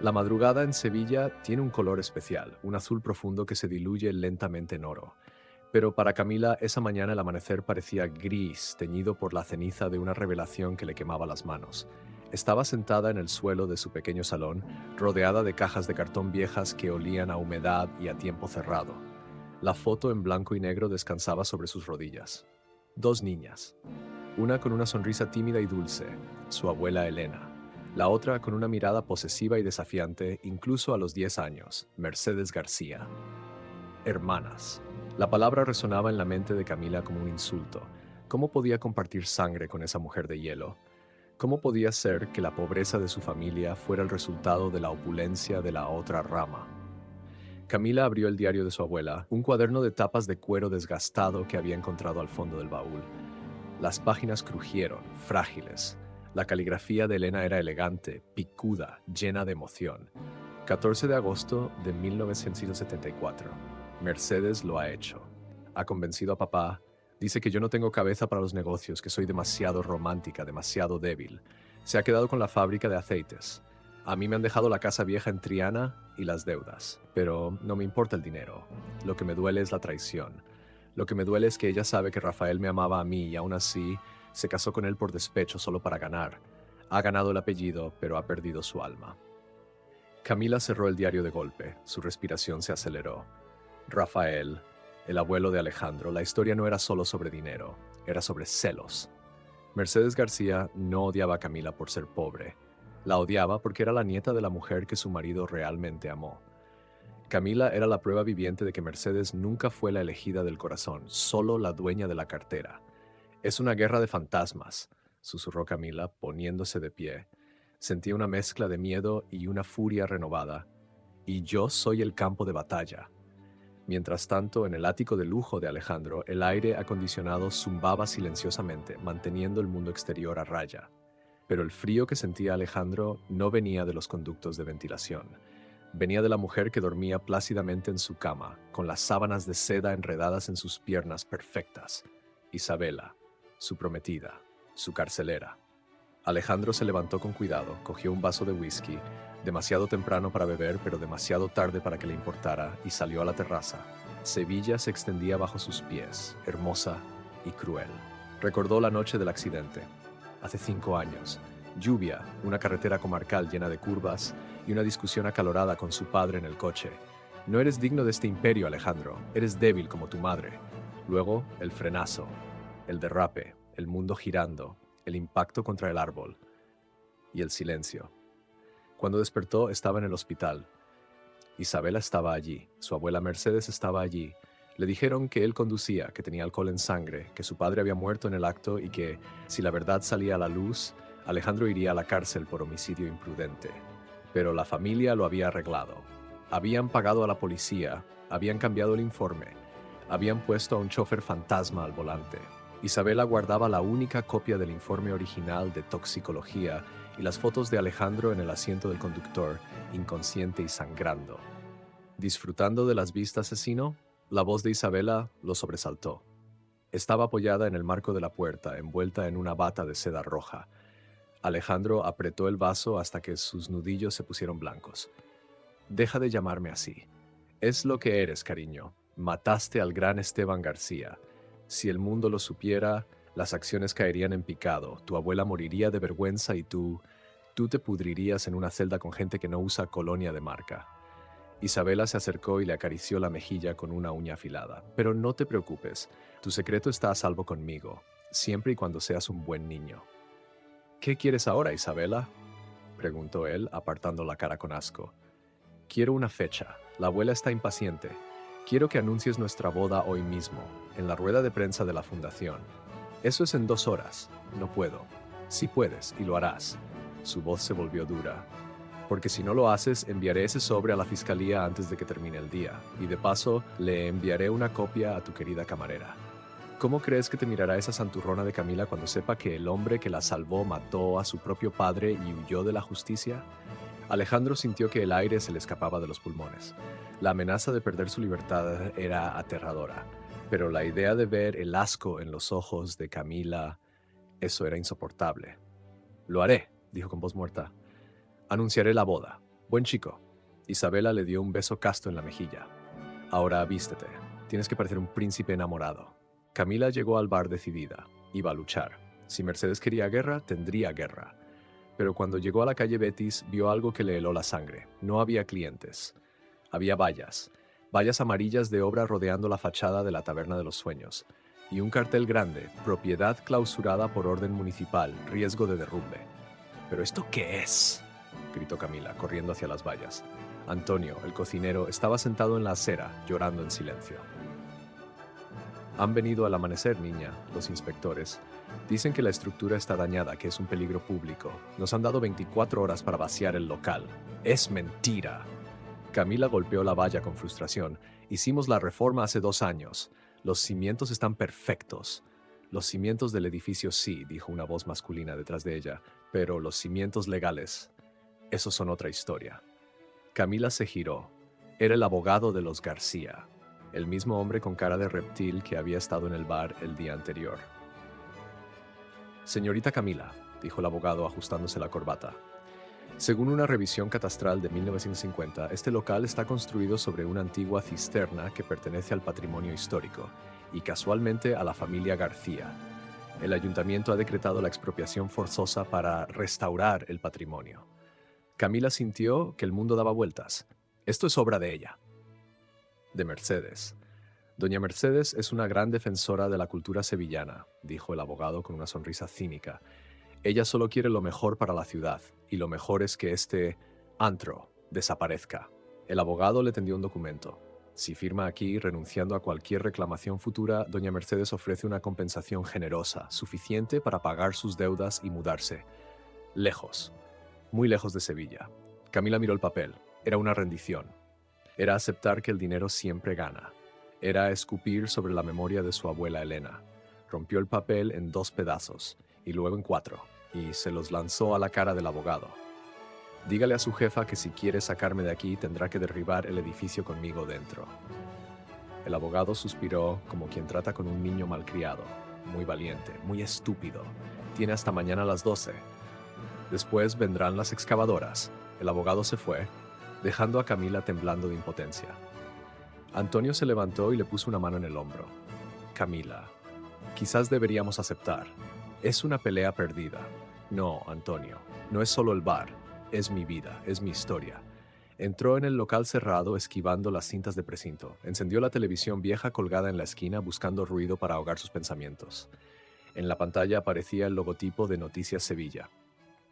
La madrugada en Sevilla tiene un color especial, un azul profundo que se diluye lentamente en oro. Pero para Camila esa mañana el amanecer parecía gris, teñido por la ceniza de una revelación que le quemaba las manos. Estaba sentada en el suelo de su pequeño salón, rodeada de cajas de cartón viejas que olían a humedad y a tiempo cerrado. La foto en blanco y negro descansaba sobre sus rodillas. Dos niñas. Una con una sonrisa tímida y dulce, su abuela Elena. La otra con una mirada posesiva y desafiante, incluso a los 10 años, Mercedes García. Hermanas. La palabra resonaba en la mente de Camila como un insulto. ¿Cómo podía compartir sangre con esa mujer de hielo? ¿Cómo podía ser que la pobreza de su familia fuera el resultado de la opulencia de la otra rama? Camila abrió el diario de su abuela, un cuaderno de tapas de cuero desgastado que había encontrado al fondo del baúl. Las páginas crujieron, frágiles. La caligrafía de Elena era elegante, picuda, llena de emoción. 14 de agosto de 1974. Mercedes lo ha hecho. Ha convencido a papá. Dice que yo no tengo cabeza para los negocios, que soy demasiado romántica, demasiado débil. Se ha quedado con la fábrica de aceites. A mí me han dejado la casa vieja en Triana y las deudas. Pero no me importa el dinero. Lo que me duele es la traición. Lo que me duele es que ella sabe que Rafael me amaba a mí y aún así se casó con él por despecho solo para ganar. Ha ganado el apellido, pero ha perdido su alma. Camila cerró el diario de golpe. Su respiración se aceleró. Rafael, el abuelo de Alejandro, la historia no era solo sobre dinero, era sobre celos. Mercedes García no odiaba a Camila por ser pobre. La odiaba porque era la nieta de la mujer que su marido realmente amó. Camila era la prueba viviente de que Mercedes nunca fue la elegida del corazón, solo la dueña de la cartera. Es una guerra de fantasmas, susurró Camila, poniéndose de pie. Sentía una mezcla de miedo y una furia renovada. Y yo soy el campo de batalla. Mientras tanto, en el ático de lujo de Alejandro, el aire acondicionado zumbaba silenciosamente, manteniendo el mundo exterior a raya. Pero el frío que sentía Alejandro no venía de los conductos de ventilación. Venía de la mujer que dormía plácidamente en su cama, con las sábanas de seda enredadas en sus piernas perfectas. Isabela, su prometida, su carcelera. Alejandro se levantó con cuidado, cogió un vaso de whisky, demasiado temprano para beber, pero demasiado tarde para que le importara, y salió a la terraza. Sevilla se extendía bajo sus pies, hermosa y cruel. Recordó la noche del accidente. Hace 5 años. Lluvia, una carretera comarcal llena de curvas y una discusión acalorada con su padre en el coche. No eres digno de este imperio, Alejandro. Eres débil como tu madre. Luego, el frenazo, el derrape, el mundo girando, el impacto contra el árbol y el silencio. Cuando despertó, estaba en el hospital. Isabela estaba allí, su abuela Mercedes estaba allí. Le dijeron que él conducía, que tenía alcohol en sangre, que su padre había muerto en el acto y que, si la verdad salía a la luz, Alejandro iría a la cárcel por homicidio imprudente. Pero la familia lo había arreglado. Habían pagado a la policía, habían cambiado el informe, habían puesto a un chofer fantasma al volante. Isabela guardaba la única copia del informe original de toxicología y las fotos de Alejandro en el asiento del conductor, inconsciente y sangrando. Disfrutando de las vistas asesino, la voz de Isabela lo sobresaltó. Estaba apoyada en el marco de la puerta, envuelta en una bata de seda roja. Alejandro apretó el vaso hasta que sus nudillos se pusieron blancos. Deja de llamarme así. Es lo que eres, cariño. Mataste al gran Esteban García. Si el mundo lo supiera, las acciones caerían en picado, tu abuela moriría de vergüenza y tú te pudrirías en una celda con gente que no usa colonia de marca. Isabela se acercó y le acarició la mejilla con una uña afilada. Pero no te preocupes, tu secreto está a salvo conmigo, siempre y cuando seas un buen niño. ¿Qué quieres ahora, Isabela?, preguntó él, apartando la cara con asco. Quiero una fecha. La abuela está impaciente. Quiero que anuncies nuestra boda hoy mismo, en la rueda de prensa de la fundación. Eso es en 2 horas. No puedo. Sí puedes, y lo harás. Su voz se volvió dura. Porque si no lo haces, enviaré ese sobre a la fiscalía antes de que termine el día. Y de paso, le enviaré una copia a tu querida camarera. ¿Cómo crees que te mirará esa santurrona de Camila cuando sepa que el hombre que la salvó mató a su propio padre y huyó de la justicia? Alejandro sintió que el aire se le escapaba de los pulmones. La amenaza de perder su libertad era aterradora, pero la idea de ver el asco en los ojos de Camila, eso era insoportable. Lo haré, dijo con voz muerta. Anunciaré la boda. Buen chico. Isabela le dio un beso casto en la mejilla. Ahora vístete. Tienes que parecer un príncipe enamorado. Camila llegó al bar decidida. Iba a luchar. Si Mercedes quería guerra, tendría guerra. Pero cuando llegó a la calle Betis, vio algo que le heló la sangre. No había clientes. Había vallas. Vallas amarillas de obra rodeando la fachada de la Taberna de los Sueños. Y un cartel grande, propiedad clausurada por orden municipal, riesgo de derrumbe. ¿Pero esto qué es?, gritó Camila, corriendo hacia las vallas. Antonio, el cocinero, estaba sentado en la acera, llorando en silencio. Han venido al amanecer, niña, los inspectores. Dicen que la estructura está dañada, que es un peligro público. Nos han dado 24 horas para vaciar el local. ¡Es mentira! Camila golpeó la valla con frustración. Hicimos la reforma hace 2 años. Los cimientos están perfectos. Los cimientos del edificio sí, dijo una voz masculina detrás de ella, pero los cimientos legales, esos son otra historia. Camila se giró. Era el abogado de los García, el mismo hombre con cara de reptil que había estado en el bar el día anterior. Señorita Camila, dijo el abogado ajustándose la corbata. Según una revisión catastral de 1950, este local está construido sobre una antigua cisterna que pertenece al patrimonio histórico y casualmente a la familia García. El ayuntamiento ha decretado la expropiación forzosa para restaurar el patrimonio. Camila sintió que el mundo daba vueltas. Esto es obra de ella. De Mercedes. Doña Mercedes es una gran defensora de la cultura sevillana, dijo el abogado con una sonrisa cínica. Ella solo quiere lo mejor para la ciudad, y lo mejor es que este antro desaparezca. El abogado le tendió un documento. Si firma aquí, renunciando a cualquier reclamación futura, doña Mercedes ofrece una compensación generosa, suficiente para pagar sus deudas y mudarse. Lejos. Muy lejos de Sevilla. Camila miró el papel. Era una rendición. Era aceptar que el dinero siempre gana. Era escupir sobre la memoria de su abuela Elena. Rompió el papel en 2 pedazos, y luego en 4, y se los lanzó a la cara del abogado. Dígale a su jefa que si quiere sacarme de aquí tendrá que derribar el edificio conmigo dentro. El abogado suspiró como quien trata con un niño malcriado. Muy valiente, muy estúpido. Tiene hasta mañana a las 12. Después vendrán las excavadoras. El abogado se fue, dejando a Camila temblando de impotencia. Antonio se levantó y le puso una mano en el hombro. Camila, quizás deberíamos aceptar. Es una pelea perdida. No, Antonio, no es solo el bar. Es mi vida, es mi historia. Entró en el local cerrado esquivando las cintas de precinto. Encendió la televisión vieja colgada en la esquina buscando ruido para ahogar sus pensamientos. En la pantalla aparecía el logotipo de Noticias Sevilla.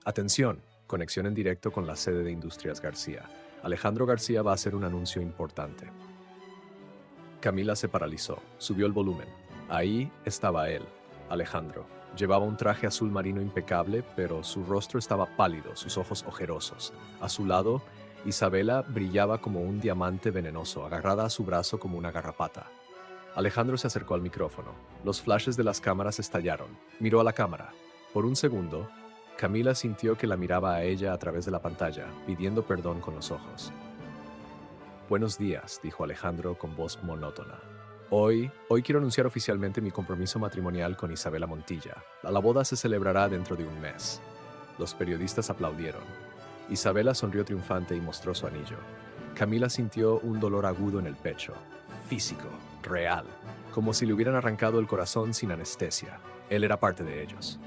Atención, conexión en directo con la sede de Industrias García. Alejandro García va a hacer un anuncio importante. Camila se paralizó, subió el volumen. Ahí estaba él, Alejandro. Llevaba un traje azul marino impecable, pero su rostro estaba pálido, sus ojos ojerosos. A su lado, Isabela brillaba como un diamante venenoso, agarrada a su brazo como una garrapata. Alejandro se acercó al micrófono. Los flashes de las cámaras estallaron. Miró a la cámara. Por un segundo, Camila sintió que la miraba a ella a través de la pantalla, pidiendo perdón con los ojos. Buenos días, dijo Alejandro con voz monótona. Hoy quiero anunciar oficialmente mi compromiso matrimonial con Isabela Montilla. La boda se celebrará dentro de un mes. Los periodistas aplaudieron. Isabela sonrió triunfante y mostró su anillo. Camila sintió un dolor agudo en el pecho, físico, real, como si le hubieran arrancado el corazón sin anestesia. Él era parte de ellos.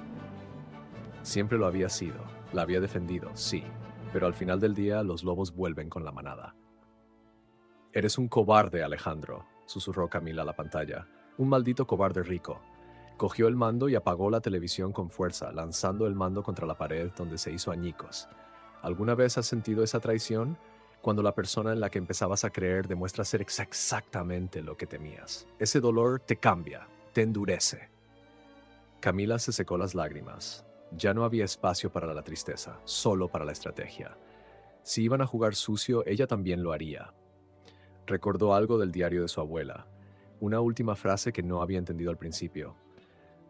Siempre lo había sido, la había defendido, sí, pero al final del día los lobos vuelven con la manada. Eres un cobarde, Alejandro, susurró Camila a la pantalla. Un maldito cobarde rico. Cogió el mando y apagó la televisión con fuerza, lanzando el mando contra la pared donde se hizo añicos. ¿Alguna vez has sentido esa traición? Cuando la persona en la que empezabas a creer demuestra ser exactamente lo que temías. Ese dolor te cambia, te endurece. Camila se secó las lágrimas. Ya no había espacio para la tristeza, solo para la estrategia. Si iban a jugar sucio, ella también lo haría. Recordó algo del diario de su abuela, una última frase que no había entendido al principio.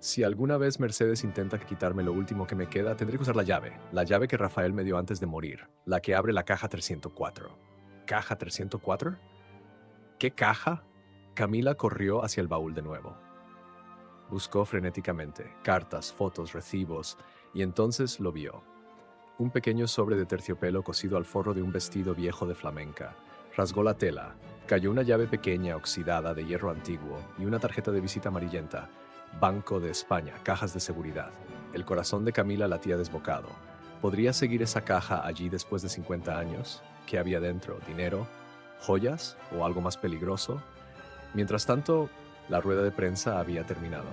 Si alguna vez Mercedes intenta quitarme lo último que me queda, tendré que usar la llave que Rafael me dio antes de morir, la que abre la caja 304. ¿Caja 304? ¿Qué caja? Camila corrió hacia el baúl de nuevo. Buscó frenéticamente, cartas, fotos, recibos, y entonces lo vio. Un pequeño sobre de terciopelo cosido al forro de un vestido viejo de flamenca. Rasgó la tela, cayó una llave pequeña oxidada de hierro antiguo y una tarjeta de visita amarillenta. Banco de España, cajas de seguridad. El corazón de Camila latía desbocado. ¿Podría seguir esa caja allí después de 50 años? ¿Qué había dentro? ¿Dinero? ¿Joyas? ¿O algo más peligroso? Mientras tanto, la rueda de prensa había terminado.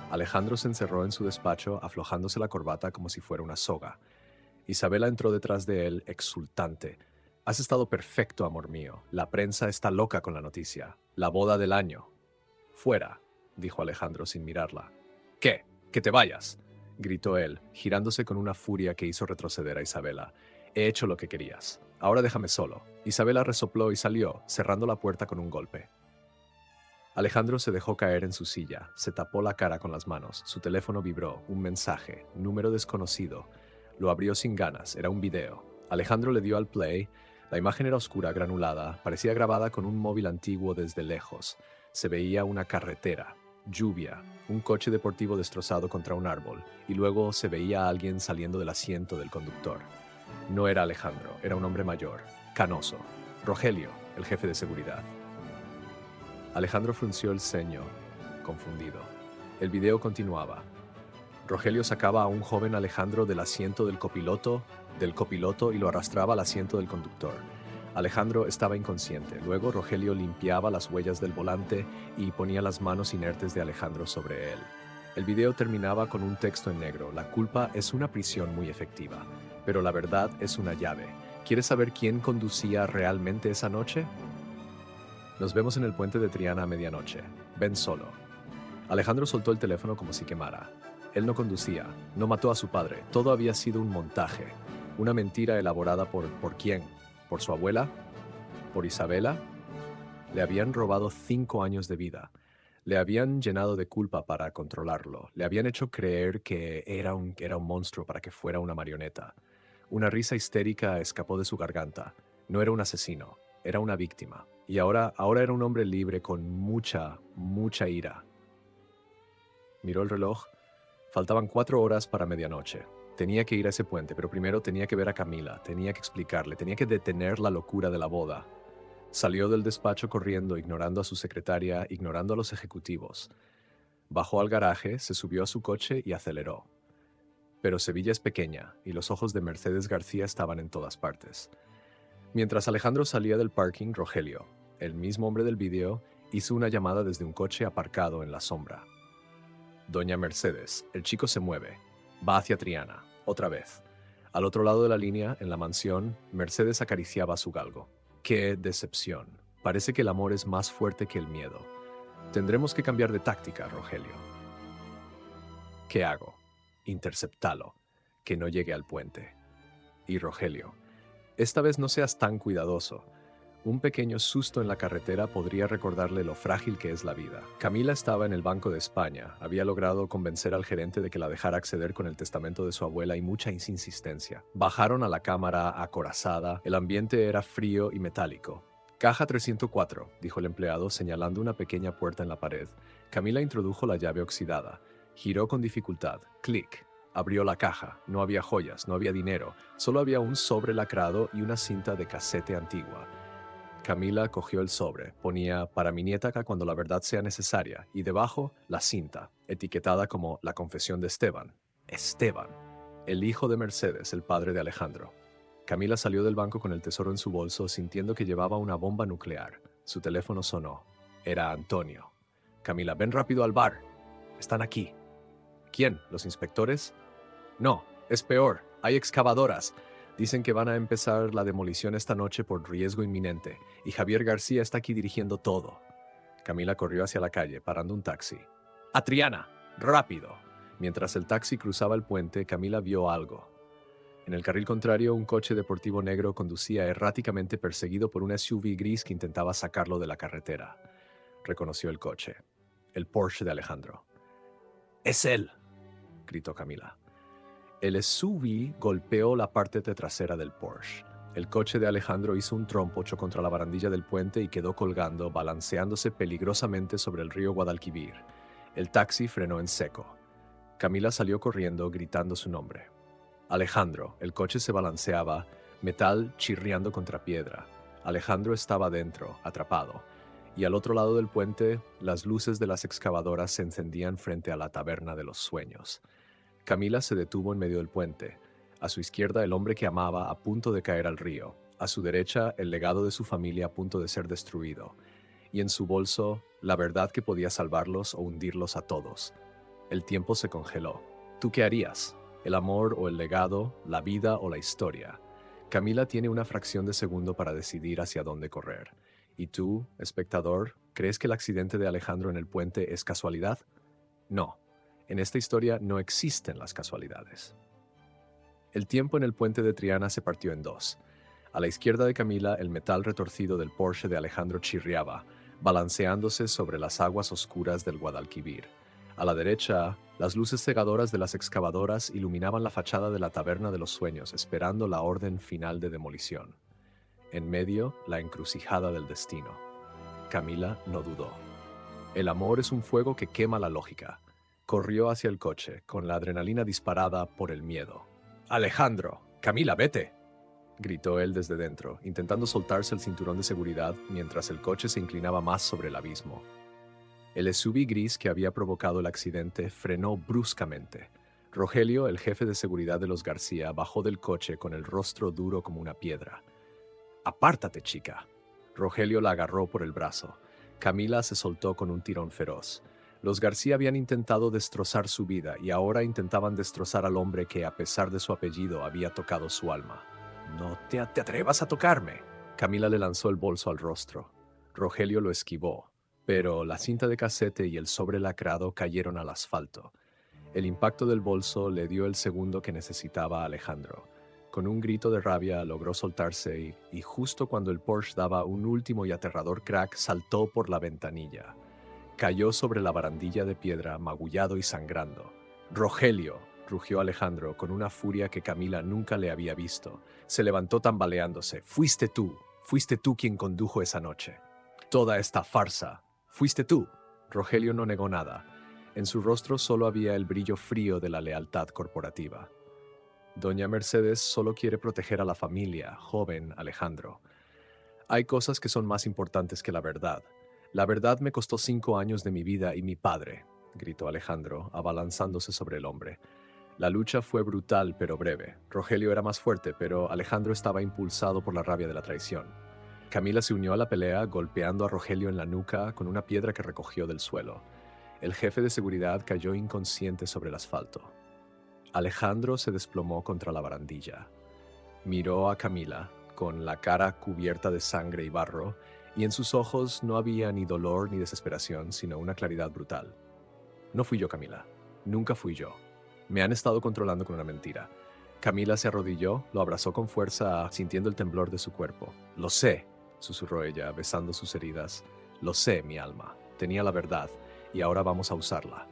Alejandro se encerró en su despacho, aflojándose la corbata como si fuera una soga. Isabela entró detrás de él, exultante. Has estado perfecto, amor mío. La prensa está loca con la noticia. La boda del año. Fuera, dijo Alejandro sin mirarla. ¿Qué? ¡Que te vayas!, gritó él, girándose con una furia que hizo retroceder a Isabela. He hecho lo que querías. Ahora déjame solo. Isabela resopló y salió, cerrando la puerta con un golpe. Alejandro se dejó caer en su silla, se tapó la cara con las manos, su teléfono vibró, un mensaje, número desconocido. Lo abrió sin ganas, era un video. Alejandro le dio al play, la imagen era oscura, granulada, parecía grabada con un móvil antiguo desde lejos. Se veía una carretera, lluvia, un coche deportivo destrozado contra un árbol, y luego se veía a alguien saliendo del asiento del conductor. No era Alejandro, era un hombre mayor, canoso, Rogelio, el jefe de seguridad. Alejandro frunció el ceño, confundido. El video continuaba. Rogelio sacaba a un joven Alejandro del asiento del copiloto y lo arrastraba al asiento del conductor. Alejandro estaba inconsciente. Luego Rogelio limpiaba las huellas del volante y ponía las manos inertes de Alejandro sobre él. El video terminaba con un texto en negro. La culpa es una prisión muy efectiva, pero la verdad es una llave. ¿Quieres saber quién conducía realmente esa noche? Nos vemos en el puente de Triana a medianoche. Ven solo. Alejandro soltó el teléfono como si quemara. Él no conducía, no mató a su padre. Todo había sido un montaje. Una mentira elaborada ¿por quién? ¿Por su abuela? ¿Por Isabela? Le habían robado 5 años de vida. Le habían llenado de culpa para controlarlo. Le habían hecho creer que era un monstruo para que fuera una marioneta. Una risa histérica escapó de su garganta. No era un asesino, era una víctima. Y ahora era un hombre libre con mucha ira. Miró el reloj. Faltaban 4 horas para medianoche. Tenía que ir a ese puente, pero primero tenía que ver a Camila, tenía que explicarle, tenía que detener la locura de la boda. Salió del despacho corriendo, ignorando a su secretaria, ignorando a los ejecutivos. Bajó al garaje, se subió a su coche y aceleró. Pero Sevilla es pequeña, y los ojos de Mercedes García estaban en todas partes. Mientras Alejandro salía del parking, Rogelio, el mismo hombre del vídeo, hizo una llamada desde un coche aparcado en la sombra. Doña Mercedes, el chico se mueve. Va hacia Triana, otra vez. Al otro lado de la línea, en la mansión, Mercedes acariciaba a su galgo. ¡Qué decepción! Parece que el amor es más fuerte que el miedo. Tendremos que cambiar de táctica, Rogelio. ¿Qué hago? Interceptalo, que no llegue al puente. Y Rogelio, esta vez no seas tan cuidadoso. Un pequeño susto en la carretera podría recordarle lo frágil que es la vida. Camila estaba en el Banco de España. Había logrado convencer al gerente de que la dejara acceder con el testamento de su abuela y mucha insistencia. Bajaron a la cámara acorazada. El ambiente era frío y metálico. Caja 304, dijo el empleado señalando una pequeña puerta en la pared. Camila introdujo la llave oxidada. Giró con dificultad. Clic. Abrió la caja. No había joyas, no había dinero. Solo había un sobre lacrado y una cinta de casete antigua. Camila cogió el sobre, ponía para mi nieta cuando la verdad sea necesaria, y debajo la cinta, etiquetada como la confesión de Esteban. Esteban, el hijo de Mercedes, el padre de Alejandro. Camila salió del banco con el tesoro en su bolso, sintiendo que llevaba una bomba nuclear. Su teléfono sonó. Era Antonio. Camila, ven rápido al bar. Están aquí. ¿Quién? ¿Los inspectores? No, es peor. Hay excavadoras. Dicen que van a empezar la demolición esta noche por riesgo inminente, y Javier García está aquí dirigiendo todo. Camila corrió hacia la calle, parando un taxi. ¡A Triana! ¡Rápido! Mientras el taxi cruzaba el puente, Camila vio algo. En el carril contrario, un coche deportivo negro conducía erráticamente perseguido por un SUV gris que intentaba sacarlo de la carretera. Reconoció el coche. El Porsche de Alejandro. ¡Es él!, gritó Camila. El SUV golpeó la parte trasera del Porsche. El coche de Alejandro hizo un trompocho contra la barandilla del puente y quedó colgando, balanceándose peligrosamente sobre el río Guadalquivir. El taxi frenó en seco. Camila salió corriendo, gritando su nombre. Alejandro, el coche se balanceaba, metal chirriando contra piedra. Alejandro estaba dentro, atrapado. Y al otro lado del puente, las luces de las excavadoras se encendían frente a la taberna de los sueños. Camila se detuvo en medio del puente. A su izquierda el hombre que amaba a punto de caer al río. A su derecha el legado de su familia a punto de ser destruido. Y en su bolso la verdad que podía salvarlos o hundirlos a todos. El tiempo se congeló. ¿Tú qué harías? ¿El amor o el legado? ¿La vida o la historia? Camila tiene una fracción de segundo para decidir hacia dónde correr. ¿Y tú, espectador, crees que el accidente de Alejandro en el puente es casualidad? No. En esta historia no existen las casualidades. El tiempo en el puente de Triana se partió en dos. A la izquierda de Camila, el metal retorcido del Porsche de Alejandro chirriaba, balanceándose sobre las aguas oscuras del Guadalquivir. A la derecha, las luces cegadoras de las excavadoras iluminaban la fachada de la taberna de los sueños, esperando la orden final de demolición. En medio, la encrucijada del destino. Camila no dudó. El amor es un fuego que quema la lógica. Corrió hacia el coche, con la adrenalina disparada por el miedo. «Alejandro, Camila, vete», gritó él desde dentro, intentando soltarse el cinturón de seguridad mientras el coche se inclinaba más sobre el abismo. El SUV gris que había provocado el accidente frenó bruscamente. Rogelio, el jefe de seguridad de los García, bajó del coche con el rostro duro como una piedra. «Apártate, chica». Rogelio la agarró por el brazo. Camila se soltó con un tirón feroz. Los García habían intentado destrozar su vida y ahora intentaban destrozar al hombre que, a pesar de su apellido, había tocado su alma. «No te atrevas a tocarme». Camila le lanzó el bolso al rostro. Rogelio lo esquivó, pero la cinta de casete y el sobre lacrado cayeron al asfalto. El impacto del bolso le dio el segundo que necesitaba a Alejandro. Con un grito de rabia logró soltarse y justo cuando el Porsche daba un último y aterrador crack, saltó por la ventanilla. Cayó sobre la barandilla de piedra, magullado y sangrando. «Rogelio», rugió Alejandro con una furia que Camila nunca le había visto. Se levantó tambaleándose. Fuiste tú quien condujo esa noche. Toda esta farsa. Fuiste tú». Rogelio no negó nada. En su rostro solo había el brillo frío de la lealtad corporativa. Doña Mercedes solo quiere proteger a la familia, joven Alejandro. Hay cosas que son más importantes que la verdad. La verdad me costó 5 años de mi vida y mi padre, gritó Alejandro, abalanzándose sobre el hombre. La lucha fue brutal pero breve. Rogelio era más fuerte, pero Alejandro estaba impulsado por la rabia de la traición. Camila se unió a la pelea, golpeando a Rogelio en la nuca con una piedra que recogió del suelo. El jefe de seguridad cayó inconsciente sobre el asfalto. Alejandro se desplomó contra la barandilla. Miró a Camila, con la cara cubierta de sangre y barro, y en sus ojos no había ni dolor ni desesperación, sino una claridad brutal. No fui yo, Camila. Nunca fui yo. Me han estado controlando con una mentira. Camila se arrodilló, lo abrazó con fuerza, sintiendo el temblor de su cuerpo. Lo sé, susurró ella, besando sus heridas. Lo sé, mi alma. Tenía la verdad, y ahora vamos a usarla.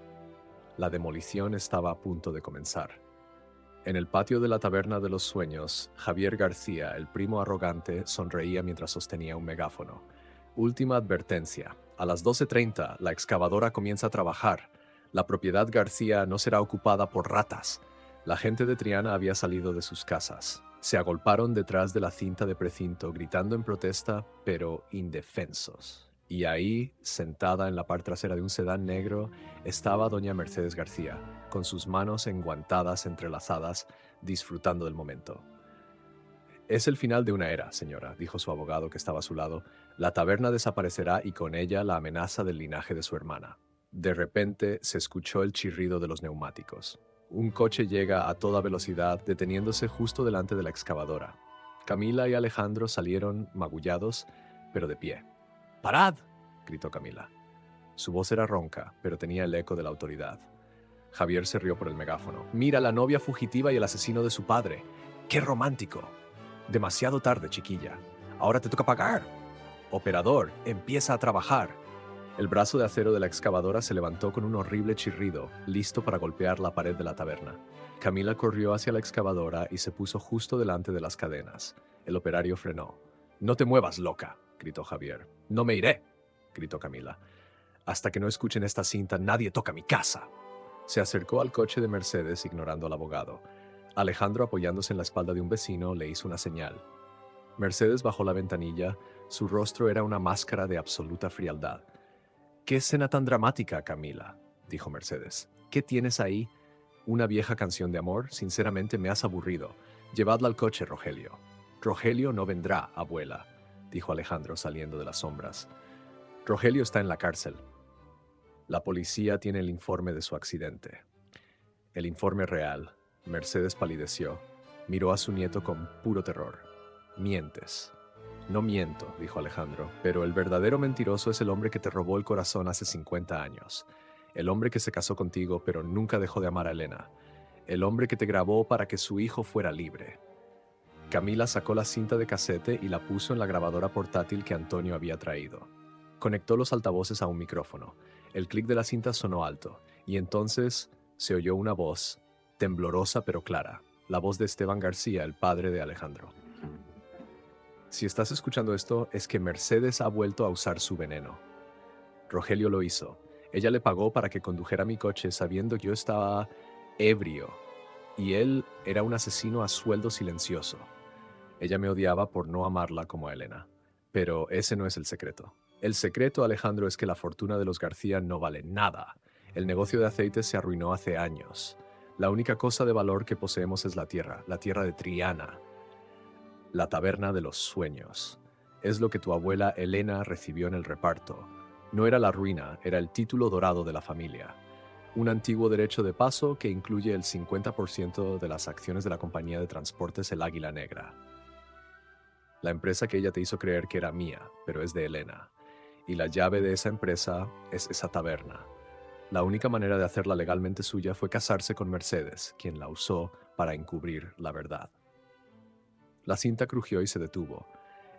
La demolición estaba a punto de comenzar. En el patio de la Taberna de los Sueños, Javier García, el primo arrogante, sonreía mientras sostenía un megáfono. Última advertencia. A las 12:30, la excavadora comienza a trabajar. La propiedad García no será ocupada por ratas. La gente de Triana había salido de sus casas. Se agolparon detrás de la cinta de precinto, gritando en protesta, pero indefensos. Y ahí, sentada en la parte trasera de un sedán negro, estaba doña Mercedes García, con sus manos enguantadas entrelazadas, disfrutando del momento. Es el final de una era, señora, dijo su abogado que estaba a su lado. La taberna desaparecerá y con ella la amenaza del linaje de su hermana. De repente se escuchó el chirrido de los neumáticos. Un coche llega a toda velocidad, deteniéndose justo delante de la excavadora. Camila y Alejandro salieron magullados, pero de pie. ¡Parad!, gritó Camila. Su voz era ronca, pero tenía el eco de la autoridad. Javier se rió por el megáfono. «Mira, la novia fugitiva y el asesino de su padre. ¡Qué romántico! Demasiado tarde, chiquilla. Ahora te toca pagar. Operador, empieza a trabajar». El brazo de acero de la excavadora se levantó con un horrible chirrido, listo para golpear la pared de la taberna. Camila corrió hacia la excavadora y se puso justo delante de las cadenas. El operario frenó. «No te muevas, loca», gritó Javier. «No me iré», gritó Camila. «Hasta que no escuchen esta cinta, nadie toca mi casa». Se acercó al coche de Mercedes, ignorando al abogado. Alejandro, apoyándose en la espalda de un vecino, le hizo una señal. Mercedes bajó la ventanilla. Su rostro era una máscara de absoluta frialdad. «¿Qué escena tan dramática, Camila?», dijo Mercedes. «¿Qué tienes ahí? ¿Una vieja canción de amor? Sinceramente me has aburrido. Llevadla al coche, Rogelio». «Rogelio no vendrá, abuela», dijo Alejandro saliendo de las sombras. «Rogelio está en la cárcel. La policía tiene el informe de su accidente». El informe real. Mercedes palideció. Miró a su nieto con puro terror. «Mientes». «No miento», dijo Alejandro, «pero el verdadero mentiroso es el hombre que te robó el corazón hace 50 años. El hombre que se casó contigo, pero nunca dejó de amar a Elena. El hombre que te grabó para que su hijo fuera libre». Camila sacó la cinta de casete y la puso en la grabadora portátil que Antonio había traído. Conectó los altavoces a un micrófono. El clic de la cinta sonó alto, y entonces se oyó una voz, temblorosa pero clara, la voz de Esteban García, el padre de Alejandro. «Si estás escuchando esto, es que Mercedes ha vuelto a usar su veneno. Rogelio lo hizo. Ella le pagó para que condujera mi coche sabiendo que yo estaba ebrio, y él era un asesino a sueldo silencioso. Ella me odiaba por no amarla como a Elena. Pero ese no es el secreto. El secreto, Alejandro, es que la fortuna de los García no vale nada. El negocio de aceites se arruinó hace años. La única cosa de valor que poseemos es la tierra de Triana. La taberna de los sueños. Es lo que tu abuela Elena recibió en el reparto. No era la ruina, era el título dorado de la familia. Un antiguo derecho de paso que incluye el 50% de las acciones de la compañía de transportes El Águila Negra. La empresa que ella te hizo creer que era mía, pero es de Elena. Y la llave de esa empresa es esa taberna. La única manera de hacerla legalmente suya fue casarse con Mercedes, quien la usó para encubrir la verdad». La cinta crujió y se detuvo.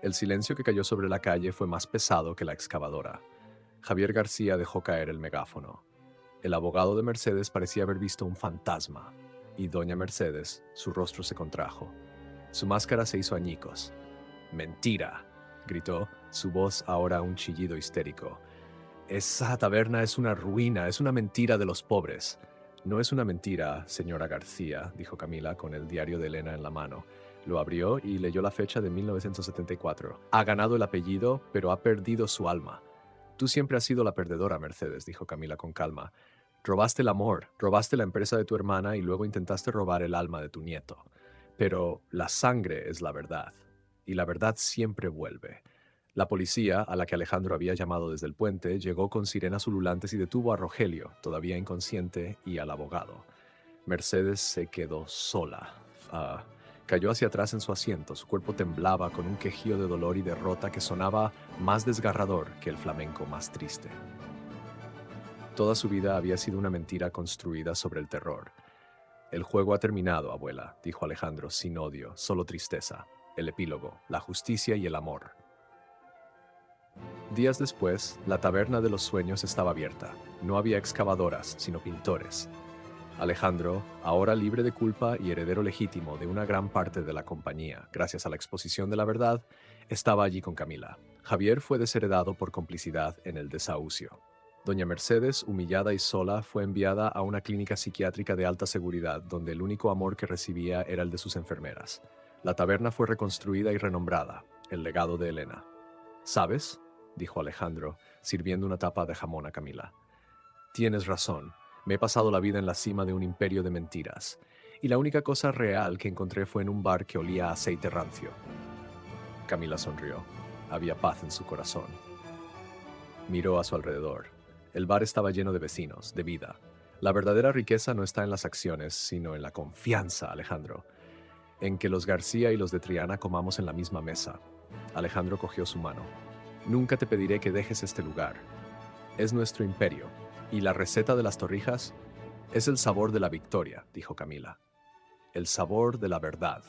El silencio que cayó sobre la calle fue más pesado que la excavadora. Javier García dejó caer el megáfono. El abogado de Mercedes parecía haber visto un fantasma, y doña Mercedes, su rostro se contrajo. Su máscara se hizo añicos. «Mentira», gritó, su voz ahora un chillido histérico. «Esa taberna es una ruina, es una mentira de los pobres. No es una mentira, señora García, dijo Camila con el diario de Elena en la mano. Lo abrió y leyó la fecha de 1974. Ha ganado el apellido, pero ha perdido su alma. Tú siempre has sido la perdedora, Mercedes, dijo Camila con calma. Robaste el amor, robaste la empresa de tu hermana y luego intentaste robar el alma de tu nieto. Pero la sangre es la verdad, y la verdad siempre vuelve. La policía, a la que Alejandro había llamado desde el puente, llegó con sirenas ululantes y detuvo a Rogelio, todavía inconsciente, y al abogado. Mercedes se quedó sola. Cayó hacia atrás en su asiento, su cuerpo temblaba con un quejío de dolor y derrota que sonaba más desgarrador que el flamenco más triste. Toda su vida había sido una mentira construida sobre el terror. El juego ha terminado, abuela, dijo Alejandro, sin odio, solo tristeza. El epílogo, la justicia y el amor. Días después, la taberna de los sueños estaba abierta. No había excavadoras, sino pintores. Alejandro, ahora libre de culpa y heredero legítimo de una gran parte de la compañía, gracias a la exposición de la verdad, estaba allí con Camila. Javier fue desheredado por complicidad en el desahucio. Doña Mercedes, humillada y sola, fue enviada a una clínica psiquiátrica de alta seguridad, donde el único amor que recibía era el de sus enfermeras. La taberna fue reconstruida y renombrada, el legado de Elena. ¿Sabes?, dijo Alejandro, sirviendo una tapa de jamón a Camila. Tienes razón. Me he pasado la vida en la cima de un imperio de mentiras, y la única cosa real que encontré fue en un bar que olía a aceite rancio. Camila sonrió. Había paz en su corazón. Miró a su alrededor. El bar estaba lleno de vecinos, de vida. La verdadera riqueza no está en las acciones, sino en la confianza, Alejandro. En que los García y los de Triana comamos en la misma mesa. Alejandro cogió su mano. Nunca te pediré que dejes este lugar. Es nuestro imperio. Y la receta de las torrijas es el sabor de la victoria, dijo Camila. El sabor de la verdad.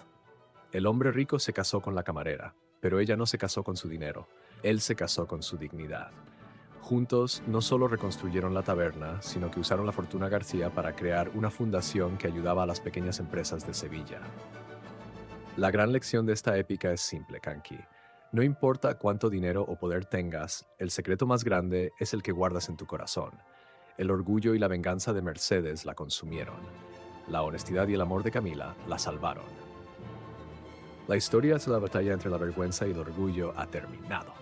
El hombre rico se casó con la camarera, pero ella no se casó con su dinero. Él se casó con su dignidad. Juntos no solo reconstruyeron la taberna, sino que usaron la fortuna García para crear una fundación que ayudaba a las pequeñas empresas de Sevilla. La gran lección de esta épica es simple, Kanki. No importa cuánto dinero o poder tengas, el secreto más grande es el que guardas en tu corazón. El orgullo y la venganza de Mercedes la consumieron. La honestidad y el amor de Camila la salvaron. La historia de la batalla entre la vergüenza y el orgullo ha terminado.